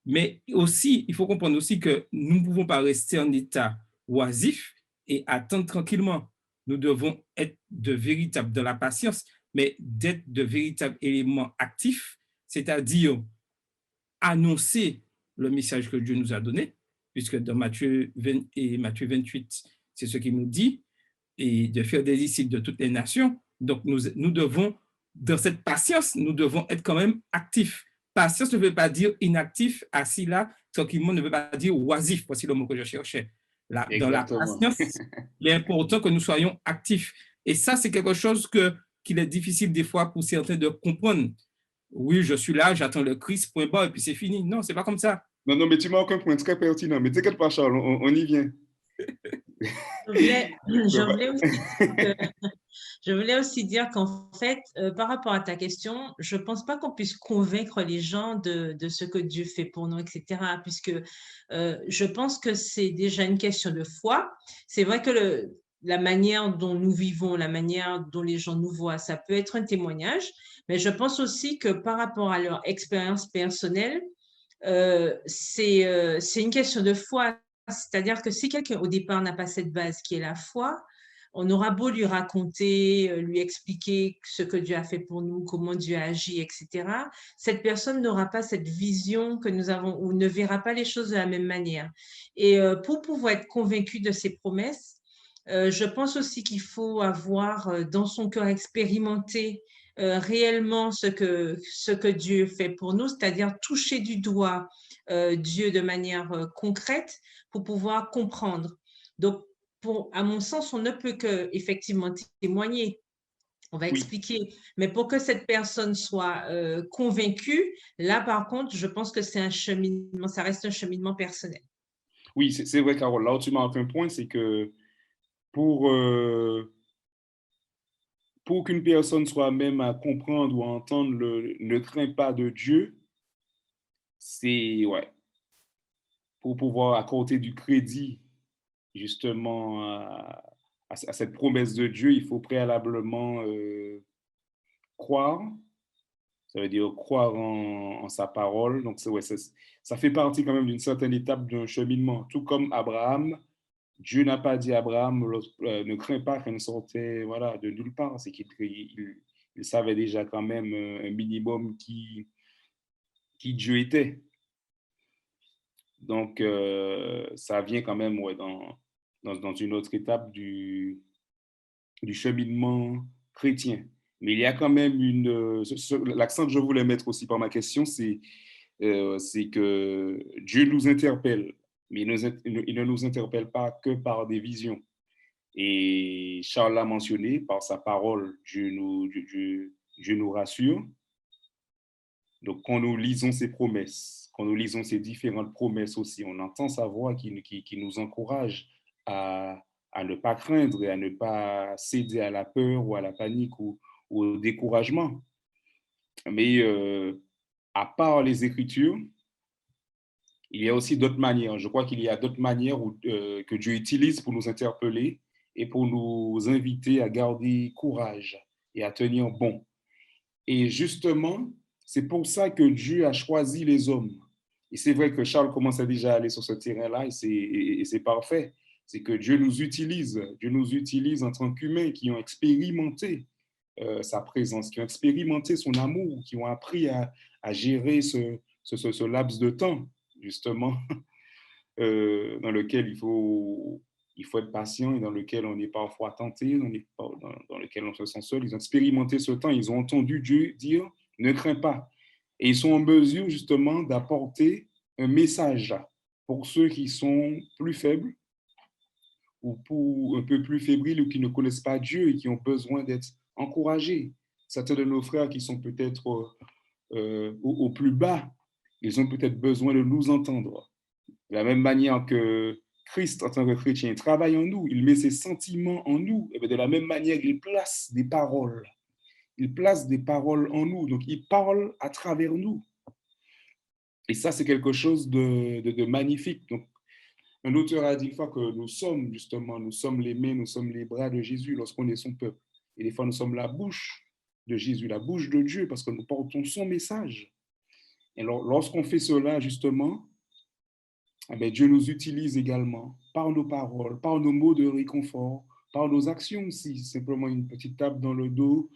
Mais aussi, il faut comprendre aussi que nous ne pouvons pas rester en état oisif et attendre tranquillement. Nous devons être dans la patience, mais d'être de véritables éléments actifs, c'est-à-dire annoncer le message que Dieu nous a donné, puisque dans Matthieu 20 et Matthieu 28, c'est ce qu'il nous dit, et de faire des disciples de toutes les nations. Donc, nous devons, dans cette patience, nous devons être quand même actifs. Patience ne veut pas dire inactif, assis là, tranquillement ne veut pas dire oisif. Voici le mot que je cherchais. Là, dans la patience, il est important que nous soyons actifs. Et ça, c'est quelque chose qu'il est difficile des fois pour certains de comprendre. Oui, je suis là, j'attends le Christ, point barre, et puis c'est fini. Non, c'est pas comme ça. Non, mais tu marques un point très pertinent. Mais t'inquiète pas, Charles, on y vient. Je voulais aussi dire qu'en fait, par rapport à ta question, je ne pense pas qu'on puisse convaincre les gens de ce que Dieu fait pour nous, etc. Puisque je pense que c'est déjà une question de foi. C'est vrai que la manière dont nous vivons, la manière dont les gens nous voient, ça peut être un témoignage. Mais je pense aussi que par rapport à leur expérience personnelle, c'est une question de foi. C'est-à-dire que si quelqu'un au départ n'a pas cette base qui est la foi, on aura beau lui raconter, lui expliquer ce que Dieu a fait pour nous, comment Dieu a agi, etc. Cette personne n'aura pas cette vision que nous avons ou ne verra pas les choses de la même manière. Et pour pouvoir être convaincu de ces promesses, je pense aussi qu'il faut avoir dans son cœur expérimenté réellement ce que Dieu fait pour nous, c'est-à-dire toucher du doigt Dieu de manière concrète pour pouvoir comprendre. Donc, à mon sens, on ne peut que effectivement témoigner. On va expliquer. Mais pour que cette personne soit convaincue, là, par contre, je pense que c'est un cheminement, ça reste un cheminement personnel. Oui, c'est vrai, Carole. Là où tu marques un point, c'est que pour qu'une personne soit même à comprendre ou à entendre ne crains pas de Dieu, c'est, ouais, pour pouvoir accorder du crédit justement à cette promesse de Dieu, il faut préalablement croire. Ça veut dire croire en sa parole. Donc, ouais, ça fait partie quand même d'une certaine étape d'un cheminement. Tout comme Abraham, Dieu n'a pas dit à Abraham, ne crains pas qu'il ne sortait voilà, de nulle part. C'est qu'il savait déjà quand même un minimum qui Dieu était. Donc, ça vient quand même ouais, dans une autre étape du cheminement chrétien. Mais il y a quand même l'accent que je voulais mettre aussi par ma question, c'est que Dieu nous interpelle, mais il ne nous interpelle pas que par des visions. Et Charles l'a mentionné, par sa parole, Dieu nous rassure. Donc, quand nous lisons ses promesses, quand nous lisons ses différentes promesses aussi, on entend sa voix qui nous encourage à ne pas craindre et à ne pas céder à la peur ou à la panique ou au découragement. Mais à part les Écritures, il y a aussi d'autres manières. Je crois qu'il y a d'autres manières que Dieu utilise pour nous interpeller et pour nous inviter à garder courage et à tenir bon. Et justement, c'est pour ça que Dieu a choisi les hommes. Et c'est vrai que Charles commence à déjà aller sur ce terrain-là et c'est parfait. C'est que Dieu nous utilise en tant qu'humains qui ont expérimenté sa présence, qui ont expérimenté son amour, qui ont appris à gérer ce laps de temps, justement, dans lequel il faut être patient et dans lequel on est parfois tenté, dans lequel on se sent seul. Ils ont expérimenté ce temps, ils ont entendu Dieu dire « ne crains pas ». Et ils sont en mesure justement d'apporter un message pour ceux qui sont plus faibles ou pour un peu plus fébriles ou qui ne connaissent pas Dieu et qui ont besoin d'être encouragés. Certains de nos frères qui sont peut-être au plus bas, ils ont peut-être besoin de nous entendre. De la même manière que Christ, en tant que chrétien, travaille en nous, il met ses sentiments en nous, et de la même manière, il place des paroles. Il place des paroles en nous, donc il parle à travers nous. Et ça, c'est quelque chose de magnifique. Donc, un auteur a dit une fois que nous sommes les mains, nous sommes les bras de Jésus lorsqu'on est son peuple. Et des fois, nous sommes la bouche de Jésus, la bouche de Dieu, parce que nous portons son message. Et lorsqu'on fait cela, justement, eh bien, Dieu nous utilise également par nos paroles, par nos mots de réconfort, par nos actions aussi, simplement une petite tape dans le dos,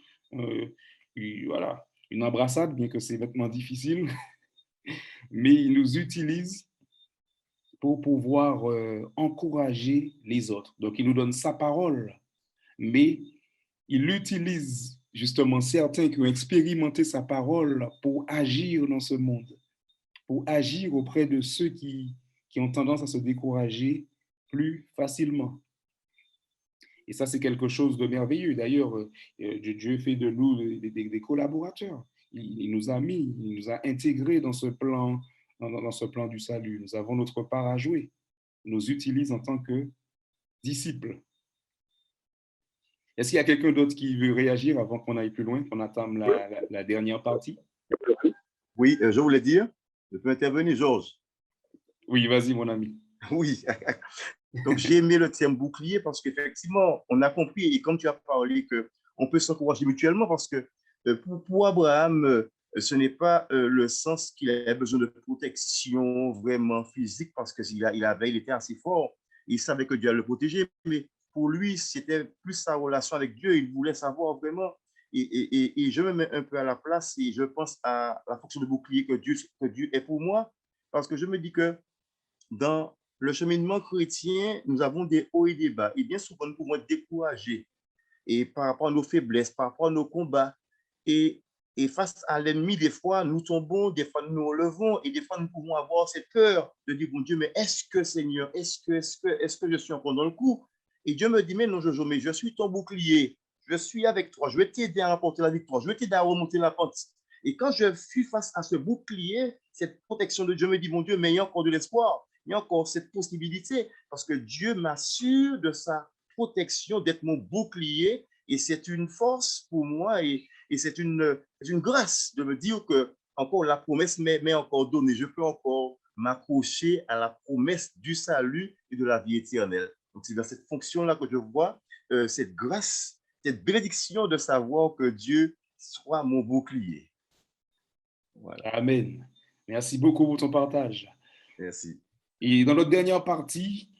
voilà, une embrassade, bien que c'est vraiment difficile, mais il nous utilise pour pouvoir encourager les autres. Donc, il nous donne sa parole, mais il utilise justement certains qui ont expérimenté sa parole pour agir dans ce monde, pour agir auprès de ceux qui ont tendance à se décourager plus facilement. Et ça, c'est quelque chose de merveilleux. D'ailleurs, Dieu fait de nous des collaborateurs. Il nous a mis, il nous a intégrés dans ce plan, dans ce plan du salut. Nous avons notre part à jouer. Il nous utilise en tant que disciples. Est-ce qu'il y a quelqu'un d'autre qui veut réagir avant qu'on aille plus loin, qu'on attame la dernière partie? Oui, je voulais dire, je peux intervenir, Georges. Oui, vas-y, mon ami. Oui. Donc, j'ai aimé le terme bouclier parce qu'effectivement, on a compris, et comme tu as parlé, qu'on peut s'encourager mutuellement parce que pour Abraham, ce n'est pas le sens qu'il avait besoin de protection vraiment physique parce qu'il était assez fort. Il savait que Dieu allait le protéger, mais pour lui, c'était plus sa relation avec Dieu. Il voulait savoir vraiment. Et je me mets un peu à la place et je pense à la fonction de bouclier que Dieu est pour moi parce que je me dis que dans le cheminement chrétien, nous avons des hauts et des bas. Et bien souvent, nous pouvons être découragés et par rapport à nos faiblesses, par rapport à nos combats. Et face à l'ennemi, des fois, nous tombons, des fois, nous nous relevons et des fois, nous pouvons avoir cette peur de dire, bon Dieu, mais est-ce que, Seigneur, est-ce que je suis encore dans le coup? Et Dieu me dit, mais non, Jojo, mais je suis ton bouclier. Je suis avec toi. Je vais t'aider à remporter la victoire. Je vais t'aider à remonter la pente. Et quand je suis face à ce bouclier, cette protection de Dieu, me dit, mon Dieu, mais il y a encore de l'espoir. Il y a encore cette possibilité parce que Dieu m'assure de sa protection, d'être mon bouclier. Et c'est une force pour moi et c'est une grâce de me dire que encore la promesse m'est encore donnée. Je peux encore m'accrocher à la promesse du salut et de la vie éternelle. Donc, c'est dans cette fonction-là que je vois cette grâce, cette bénédiction de savoir que Dieu soit mon bouclier. Voilà. Amen. Merci beaucoup pour ton partage. Merci. Et dans notre dernière partie,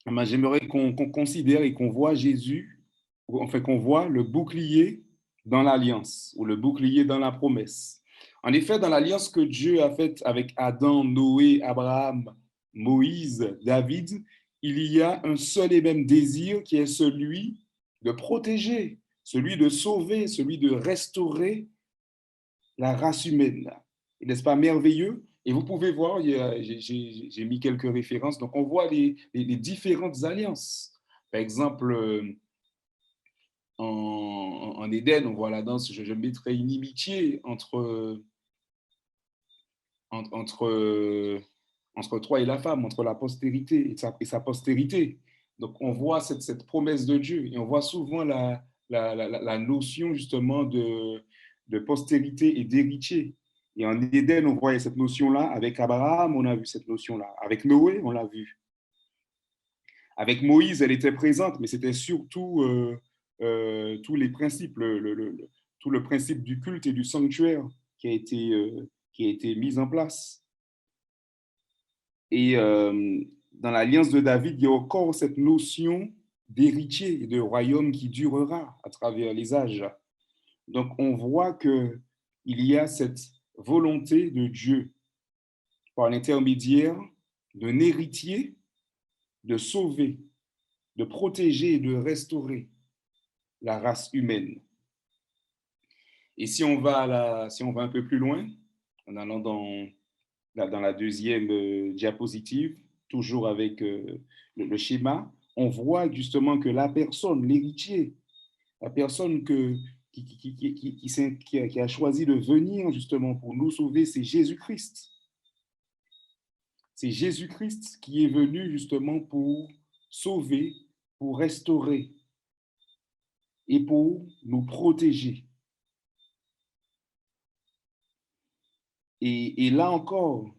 j'aimerais qu'on considère et qu'on voit Jésus, enfin qu'on voit le bouclier dans l'alliance ou le bouclier dans la promesse. En effet, dans l'alliance que Dieu a faite avec Adam, Noé, Abraham, Moïse, David, il y a un seul et même désir qui est celui de protéger, celui de sauver, celui de restaurer la race humaine. N'est-ce pas merveilleux? Et vous pouvez voir, j'ai mis quelques références. Donc, on voit les différentes alliances. Par exemple, en Éden, on voit la danse, je mettrai une inimitié entre toi et la femme, entre la postérité et sa postérité. Donc, on voit cette promesse de Dieu et on voit souvent la notion justement de postérité et d'héritier. Et en Éden, on voyait cette notion-là. Avec Abraham, on a vu cette notion-là. Avec Noé, on l'a vu. Avec Moïse, elle était présente, mais c'était surtout tous les principes, tout le principe du culte et du sanctuaire qui a été mis en place. Et dans l'alliance de David, il y a encore cette notion d'héritier et de royaume qui durera à travers les âges. Donc, on voit qu'il y a cette volonté de Dieu par l'intermédiaire d'un héritier de sauver, de protéger et de restaurer la race humaine. Et si on va un peu plus loin, en allant là, dans la deuxième diapositive, toujours avec le schéma, on voit justement que la personne, l'héritier, la personne qui a choisi de venir justement pour nous sauver, c'est Jésus-Christ. C'est Jésus-Christ qui est venu justement pour sauver, pour restaurer et pour nous protéger. Et là encore,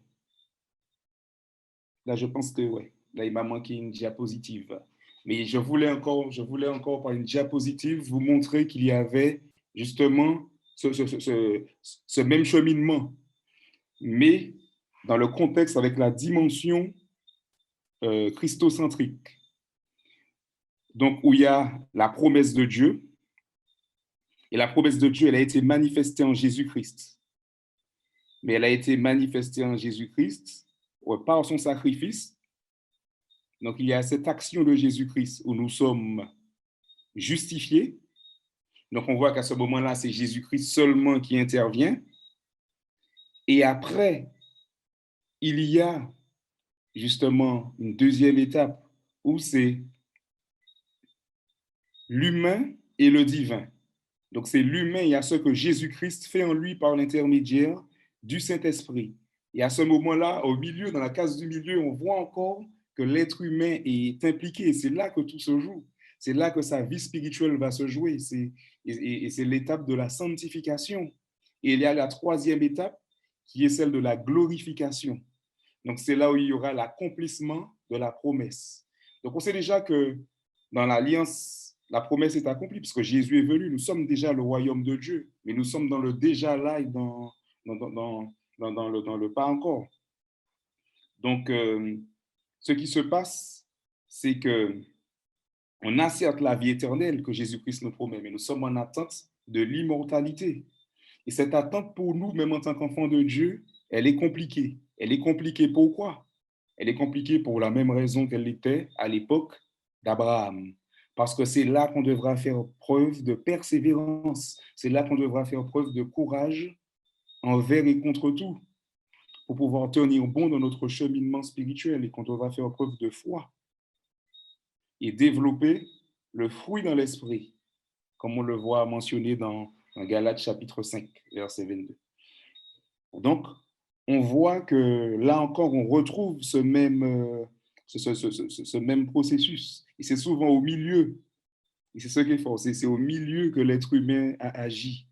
là je pense que ouais, là il m'a manqué une diapositive. Mais je voulais encore par une diapositive vous montrer qu'il y avait justement ce même cheminement, mais dans le contexte avec la dimension christocentrique. Donc, où il y a la promesse de Dieu, et la promesse de Dieu, elle a été manifestée en Jésus-Christ. Mais elle a été manifestée en Jésus-Christ par son sacrifice. Donc, il y a cette action de Jésus-Christ où nous sommes justifiés. Donc, on voit qu'à ce moment-là, c'est Jésus-Christ seulement qui intervient. Et après, il y a justement une deuxième étape où c'est l'humain et le divin. Donc, c'est l'humain, il y a ce que Jésus-Christ fait en lui par l'intermédiaire du Saint-Esprit. Et à ce moment-là, au milieu, dans la case du milieu, on voit encore que l'être humain est impliqué. Et c'est là que tout se joue. C'est là que sa vie spirituelle va se jouer. Et c'est l'étape de la sanctification. Et il y a la troisième étape qui est celle de la glorification. Donc, c'est là où il y aura l'accomplissement de la promesse. Donc, on sait déjà que dans l'Alliance, la promesse est accomplie puisque Jésus est venu. Nous sommes déjà le royaume de Dieu, mais nous sommes dans le déjà là et dans le pas encore. Donc, ce qui se passe, c'est que on a certes la vie éternelle que Jésus-Christ nous promet, mais nous sommes en attente de l'immortalité. Et cette attente pour nous, même en tant qu'enfants de Dieu, elle est compliquée. Elle est compliquée pourquoi? Elle est compliquée pour la même raison qu'elle l'était à l'époque d'Abraham. Parce que c'est là qu'on devra faire preuve de persévérance. C'est là qu'on devra faire preuve de courage envers et contre tout pour pouvoir tenir bon dans notre cheminement spirituel et qu'on devra faire preuve de foi et développer le fruit dans l'esprit, comme on le voit mentionné dans Galates chapitre 5, verset 22. Donc, on voit que là encore, on retrouve ce même processus. Et c'est souvent au milieu, et c'est ce qui est fort, c'est au milieu que l'être humain a agi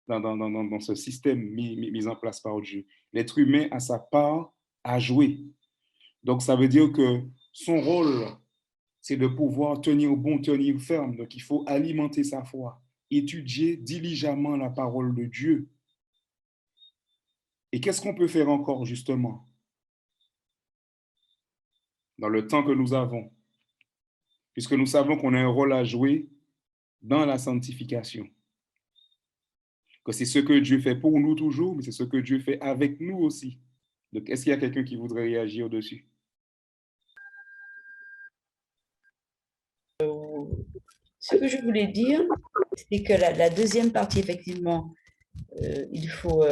dans ce système mis en place par Dieu. L'être humain a sa part à jouer. Donc, ça veut dire que son rôle, c'est de pouvoir tenir bon, tenir ferme. Donc, il faut alimenter sa foi, étudier diligemment la parole de Dieu. Et qu'est-ce qu'on peut faire encore, justement, dans le temps que nous avons, puisque nous savons qu'on a un rôle à jouer dans la sanctification. Que c'est ce que Dieu fait pour nous toujours, mais c'est ce que Dieu fait avec nous aussi. Donc, est-ce qu'il y a quelqu'un qui voudrait réagir dessus? Ce que je voulais dire, c'est que la deuxième partie, effectivement, il faut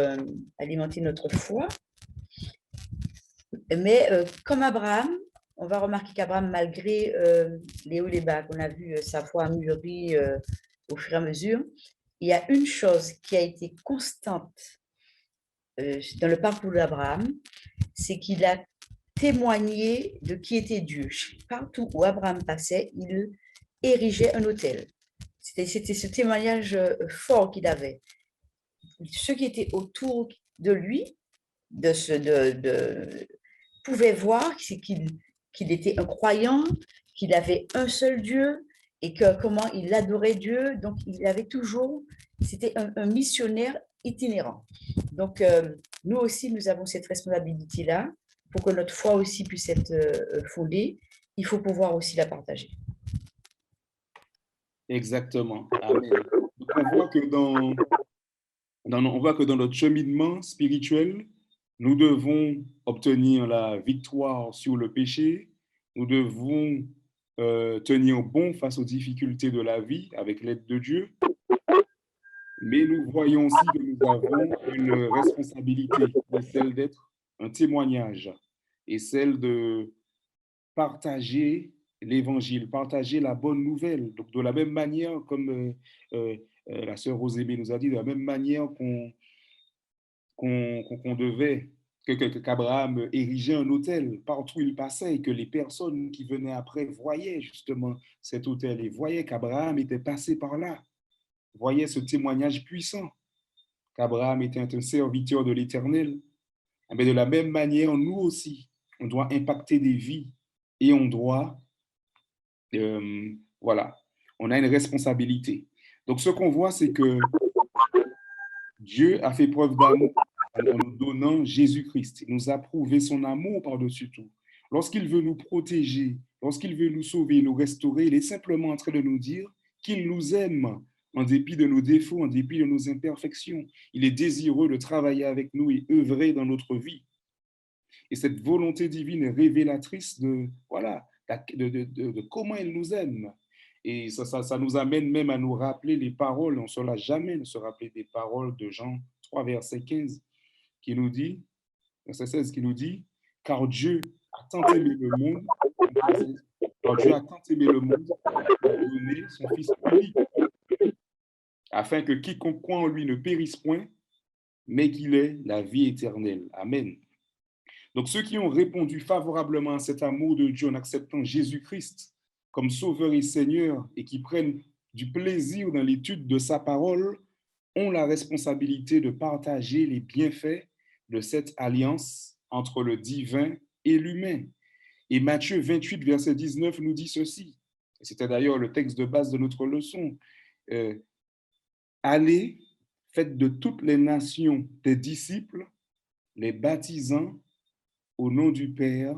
alimenter notre foi. Mais comme Abraham, on va remarquer qu'Abraham, malgré les hauts et les bas, qu'on a vu sa foi mûrie au fur et à mesure, il y a une chose qui a été constante dans le parcours d'Abraham, c'est qu'il a témoigné de qui était Dieu. Partout où Abraham passait, il érigeait un autel. C'était ce témoignage fort qu'il avait. Ceux qui étaient autour de lui pouvaient voir qu'il était un croyant, qu'il avait un seul Dieu et comment il adorait Dieu. Donc, il avait toujours, c'était un missionnaire itinérant. Donc, nous aussi, nous avons cette responsabilité-là pour que notre foi aussi puisse être fondée. Il faut pouvoir aussi la partager. Exactement. Amen. Donc, on voit que dans notre cheminement spirituel, nous devons obtenir la victoire sur le péché. Nous devons tenir bon face aux difficultés de la vie avec l'aide de Dieu. Mais nous voyons aussi que nous avons une responsabilité, celle d'être un témoignage, et celle de partager l'évangile, partager la bonne nouvelle. Donc, de la même manière, comme la sœur Rosémie nous a dit, de la même manière qu'on devait, qu'Abraham érigeait un autel partout où il passait et que les personnes qui venaient après voyaient justement cet autel et voyaient qu'Abraham était passé par là, voyaient ce témoignage puissant qu'Abraham était un serviteur de l'Éternel. Mais de la même manière, nous aussi, on doit impacter des vies et on doit, voilà, on a une responsabilité. Donc, ce qu'on voit, c'est que Dieu a fait preuve d'amour en nous donnant Jésus-Christ. Il nous a prouvé son amour par-dessus tout. Lorsqu'il veut nous protéger, lorsqu'il veut nous sauver, nous restaurer, il est simplement en train de nous dire qu'il nous aime en dépit de nos défauts, en dépit de nos imperfections. Il est désireux de travailler avec nous et œuvrer dans notre vie. Et cette volonté divine est révélatrice de, voilà, de comment il nous aime. Et ça nous amène même à nous rappeler les paroles, on ne se lasse jamais de se rappeler des paroles de Jean 3, verset 15, qui nous dit, verset 16, qui nous dit, car Dieu a tant aimé le monde, car Dieu a tant aimé le monde, qu'il a donné son Fils unique, afin que quiconque croit en lui ne périsse point, mais qu'il ait la vie éternelle. Amen. Donc, ceux qui ont répondu favorablement à cet amour de Dieu en acceptant Jésus-Christ comme Sauveur et Seigneur et qui prennent du plaisir dans l'étude de sa parole ont la responsabilité de partager les bienfaits de cette alliance entre le divin et l'humain. Et Matthieu 28, verset 19 nous dit ceci. C'était d'ailleurs le texte de base de notre leçon. Allez, faites de toutes les nations des disciples, les baptisant au nom du Père,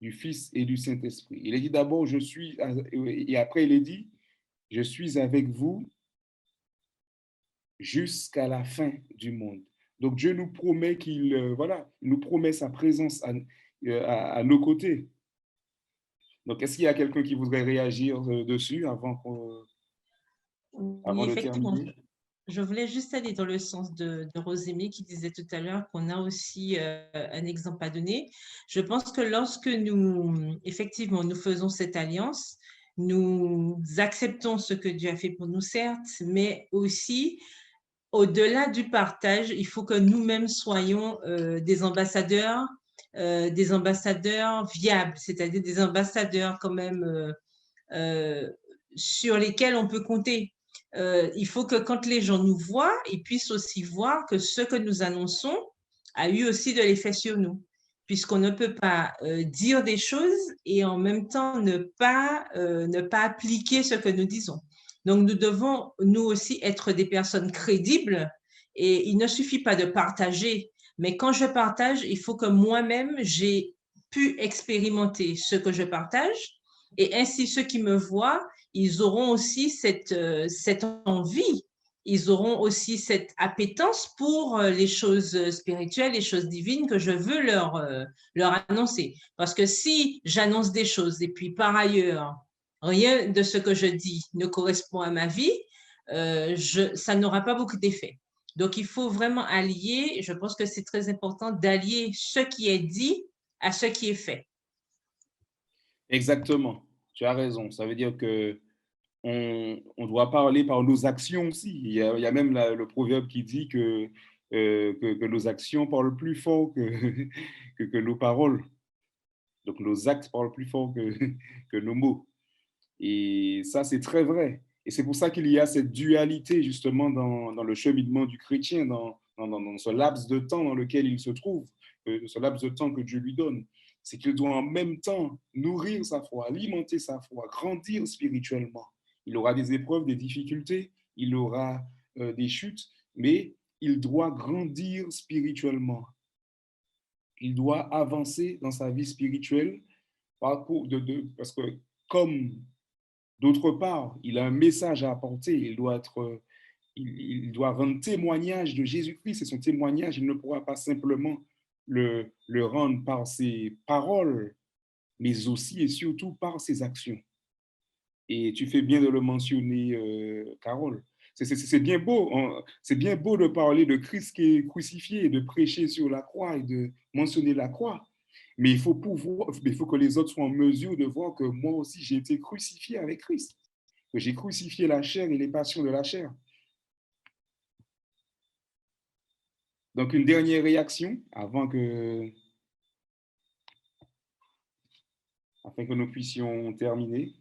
du Fils et du Saint-Esprit. Il est dit d'abord, je suis, et après il est dit, je suis avec vous jusqu'à la fin du monde. Donc Dieu nous promet qu'il, voilà, il nous promet sa présence à nos côtés. Donc est-ce qu'il y a quelqu'un qui voudrait réagir dessus avant de terminer? Je voulais juste aller dans le sens de Rosémie qui disait tout à l'heure qu'on a aussi un exemple à donner. Je pense que lorsque effectivement, nous faisons cette alliance, nous acceptons ce que Dieu a fait pour nous, certes, mais aussi, au-delà du partage, il faut que nous-mêmes soyons des ambassadeurs viables, c'est-à-dire des ambassadeurs quand même sur lesquels on peut compter. Il faut que quand les gens nous voient, ils puissent aussi voir que ce que nous annonçons a eu aussi de l'effet sur nous, puisqu'on ne peut pas dire des choses et en même temps ne pas appliquer ce que nous disons. Donc, nous devons, nous aussi, être des personnes crédibles et il ne suffit pas de partager, mais quand je partage, il faut que moi-même, j'ai pu expérimenter ce que je partage et ainsi ceux qui me voient, ils auront aussi cette envie, ils auront aussi cette appétence pour les choses spirituelles, les choses divines que je veux leur annoncer. Parce que si j'annonce des choses et puis par ailleurs, rien de ce que je dis ne correspond à ma vie, ça n'aura pas beaucoup d'effet. Donc, il faut vraiment allier, je pense que c'est très important d'allier ce qui est dit à ce qui est fait. Exactement, tu as raison. Ça veut dire que on doit parler par nos actions aussi. Il y a même le proverbe qui dit que nos actions parlent plus fort que nos paroles. Donc, nos actes parlent plus fort que nos mots. Et ça, c'est très vrai. Et c'est pour ça qu'il y a cette dualité, justement, dans le cheminement du chrétien, dans ce laps de temps dans lequel il se trouve, ce laps de temps que Dieu lui donne. C'est qu'il doit en même temps nourrir sa foi, alimenter sa foi, grandir spirituellement. Il aura des épreuves, des difficultés, il aura des chutes, mais il doit grandir spirituellement. Il doit avancer dans sa vie spirituelle parce que comme d'autre part, il a un message à apporter, il doit rendre témoignage de Jésus-Christ et son témoignage, il ne pourra pas simplement le rendre par ses paroles, mais aussi et surtout par ses actions. Et tu fais bien de le mentionner, Carole. C'est bien beau, c'est bien beau de parler de Christ qui est crucifié, et de prêcher sur la croix et de mentionner la croix. Mais il faut que les autres soient en mesure de voir que moi aussi, j'ai été crucifié avec Christ, que j'ai crucifié la chair et les passions de la chair. Donc, une dernière réaction afin que nous puissions terminer.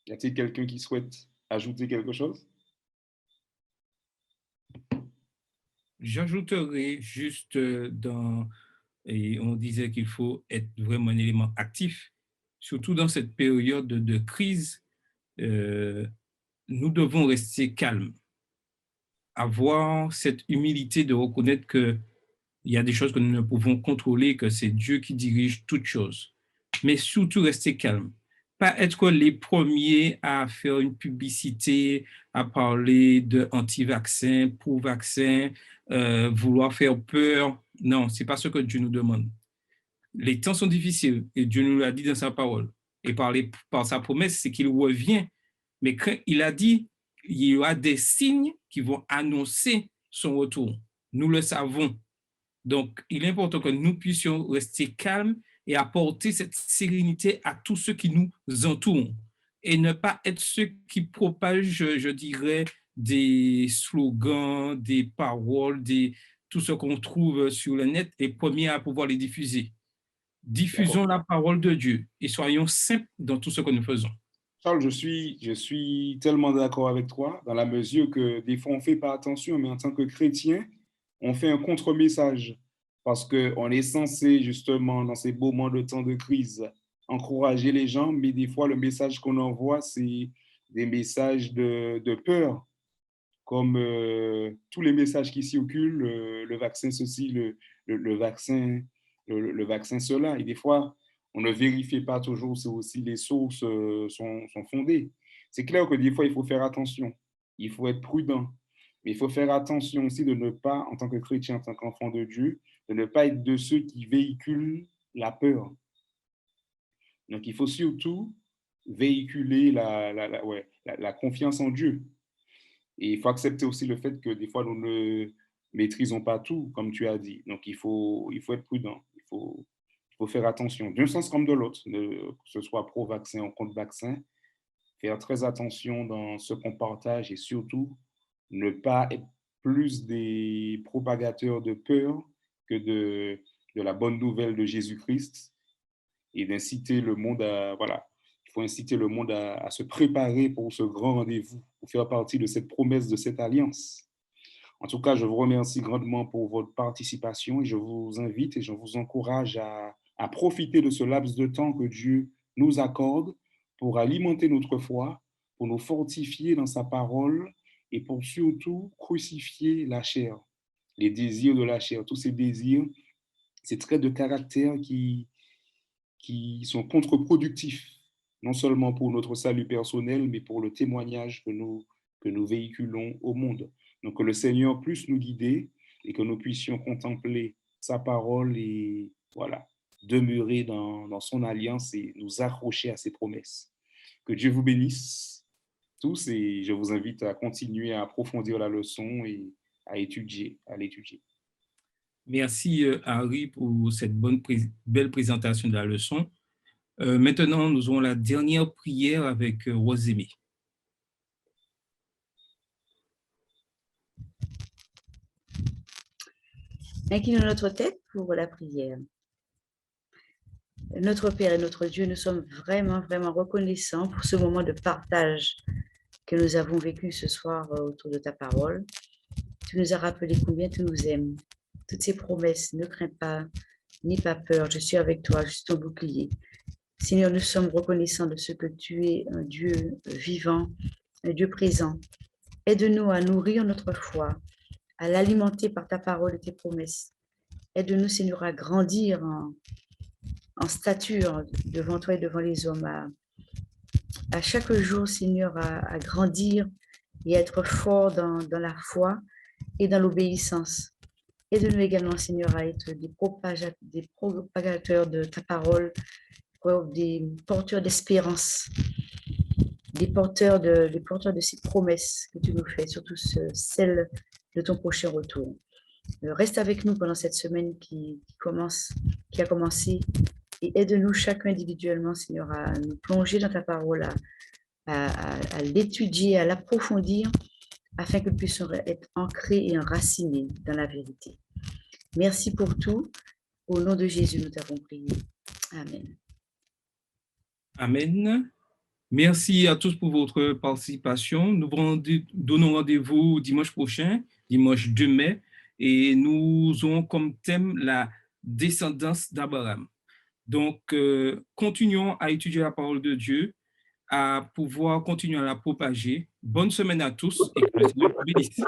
Y a-t-il quelqu'un qui souhaite ajouter quelque chose? J'ajouterai juste et on disait qu'il faut être vraiment un élément actif, surtout dans cette période de crise. Nous devons rester calmes, avoir cette humilité de reconnaître qu'il y a des choses que nous ne pouvons contrôler, que c'est Dieu qui dirige toutes choses. Mais surtout rester calme. Pas être les premiers à faire une publicité, à parler de anti-vaccin, pro-vaccin, vouloir faire peur. Non, ce n'est pas ce que Dieu nous demande. Les temps sont difficiles et Dieu nous l'a dit dans sa parole. Et par sa promesse, c'est qu'il revient. Mais il a dit, il y aura des signes qui vont annoncer son retour. Nous le savons. Donc, il est important que nous puissions rester calmes et apporter cette sérénité à tous ceux qui nous entourent et ne pas être ceux qui propagent, je dirais, des slogans, des paroles, tout ce qu'on trouve sur le net, les premiers à pouvoir les diffuser. Diffusons la parole de Dieu et soyons simples dans tout ce que nous faisons. Charles, je suis tellement d'accord avec toi dans la mesure que des fois on ne fait pas attention, mais en tant que chrétien, on fait un contre-message parce qu'on est censé justement dans ces moments de temps de crise encourager les gens, mais des fois le message qu'on envoie, c'est des messages de peur, comme tous les messages qui circulent, le vaccin ceci, le vaccin cela. Et des fois, on ne vérifie pas toujours si aussi les sources sont fondées. C'est clair que des fois, il faut faire attention, il faut être prudent, mais il faut faire attention aussi de ne pas, en tant que chrétien, en tant qu'enfant de Dieu, de ne pas être de ceux qui véhiculent la peur. Donc, il faut surtout véhiculer la confiance en Dieu. Et il faut accepter aussi le fait que des fois, nous ne maîtrisons pas tout, comme tu as dit. Donc, il faut être prudent. Il faut faire attention, d'un sens comme de l'autre, que ce soit pro-vaccin ou contre-vaccin, faire très attention dans ce qu'on partage et surtout ne pas être plus des propagateurs de peur que de la bonne nouvelle de Jésus-Christ et d'inciter le monde il faut inciter le monde à se préparer pour ce grand rendez-vous, pour faire partie de cette promesse, de cette alliance. En tout cas, je vous remercie grandement pour votre participation et je vous invite et je vous encourage à profiter de ce laps de temps que Dieu nous accorde pour alimenter notre foi, pour nous fortifier dans sa parole et pour surtout crucifier la chair, les désirs de la chair, tous ces désirs, ces traits de caractère qui sont contre-productifs, non seulement pour notre salut personnel, mais pour le témoignage que nous véhiculons au monde. Donc, que le Seigneur puisse nous guider et que nous puissions contempler sa parole et demeurer dans son alliance et nous accrocher à ses promesses. Que Dieu vous bénisse tous et je vous invite à continuer à approfondir la leçon et à l'étudier. Merci Harry pour cette belle présentation de la leçon. Maintenant, nous aurons la dernière prière avec Rosémie. Inclinons notre tête pour la prière. Notre Père et notre Dieu, nous sommes vraiment, vraiment reconnaissants pour ce moment de partage que nous avons vécu ce soir autour de ta parole. Tu nous as rappelé combien tu nous aimes. Toutes ces promesses, ne crains pas, n'aie pas peur, je suis avec toi, je suis ton bouclier. Seigneur, nous sommes reconnaissants de ce que tu es un Dieu vivant, un Dieu présent. Aide-nous à nourrir notre foi, à l'alimenter par ta parole et tes promesses. Aide-nous, Seigneur, à grandir en stature devant toi et devant les hommes, à chaque jour, Seigneur, à grandir et à être fort dans la foi et dans l'obéissance. Aide-nous également, Seigneur, à être des propagateurs de ta parole, des porteurs d'espérance les porteurs de ces promesses que tu nous fais, surtout celles de ton prochain retour. Reste avec nous pendant cette semaine qui a commencé, et aide-nous chacun individuellement, Seigneur, à nous plonger dans ta parole, à l'étudier, à l'approfondir, afin que nous puissions être ancrés et enracinés dans la vérité. Merci pour tout. Au nom de Jésus, nous t'avons prié. Amen. Amen. Merci à tous pour votre participation. Nous vous donnons rendez-vous dimanche prochain, dimanche 2 mai, et nous aurons comme thème la descendance d'Abraham. Donc, continuons à étudier la parole de Dieu, à pouvoir continuer à la propager. Bonne semaine à tous et que le Seigneur vous bénisse.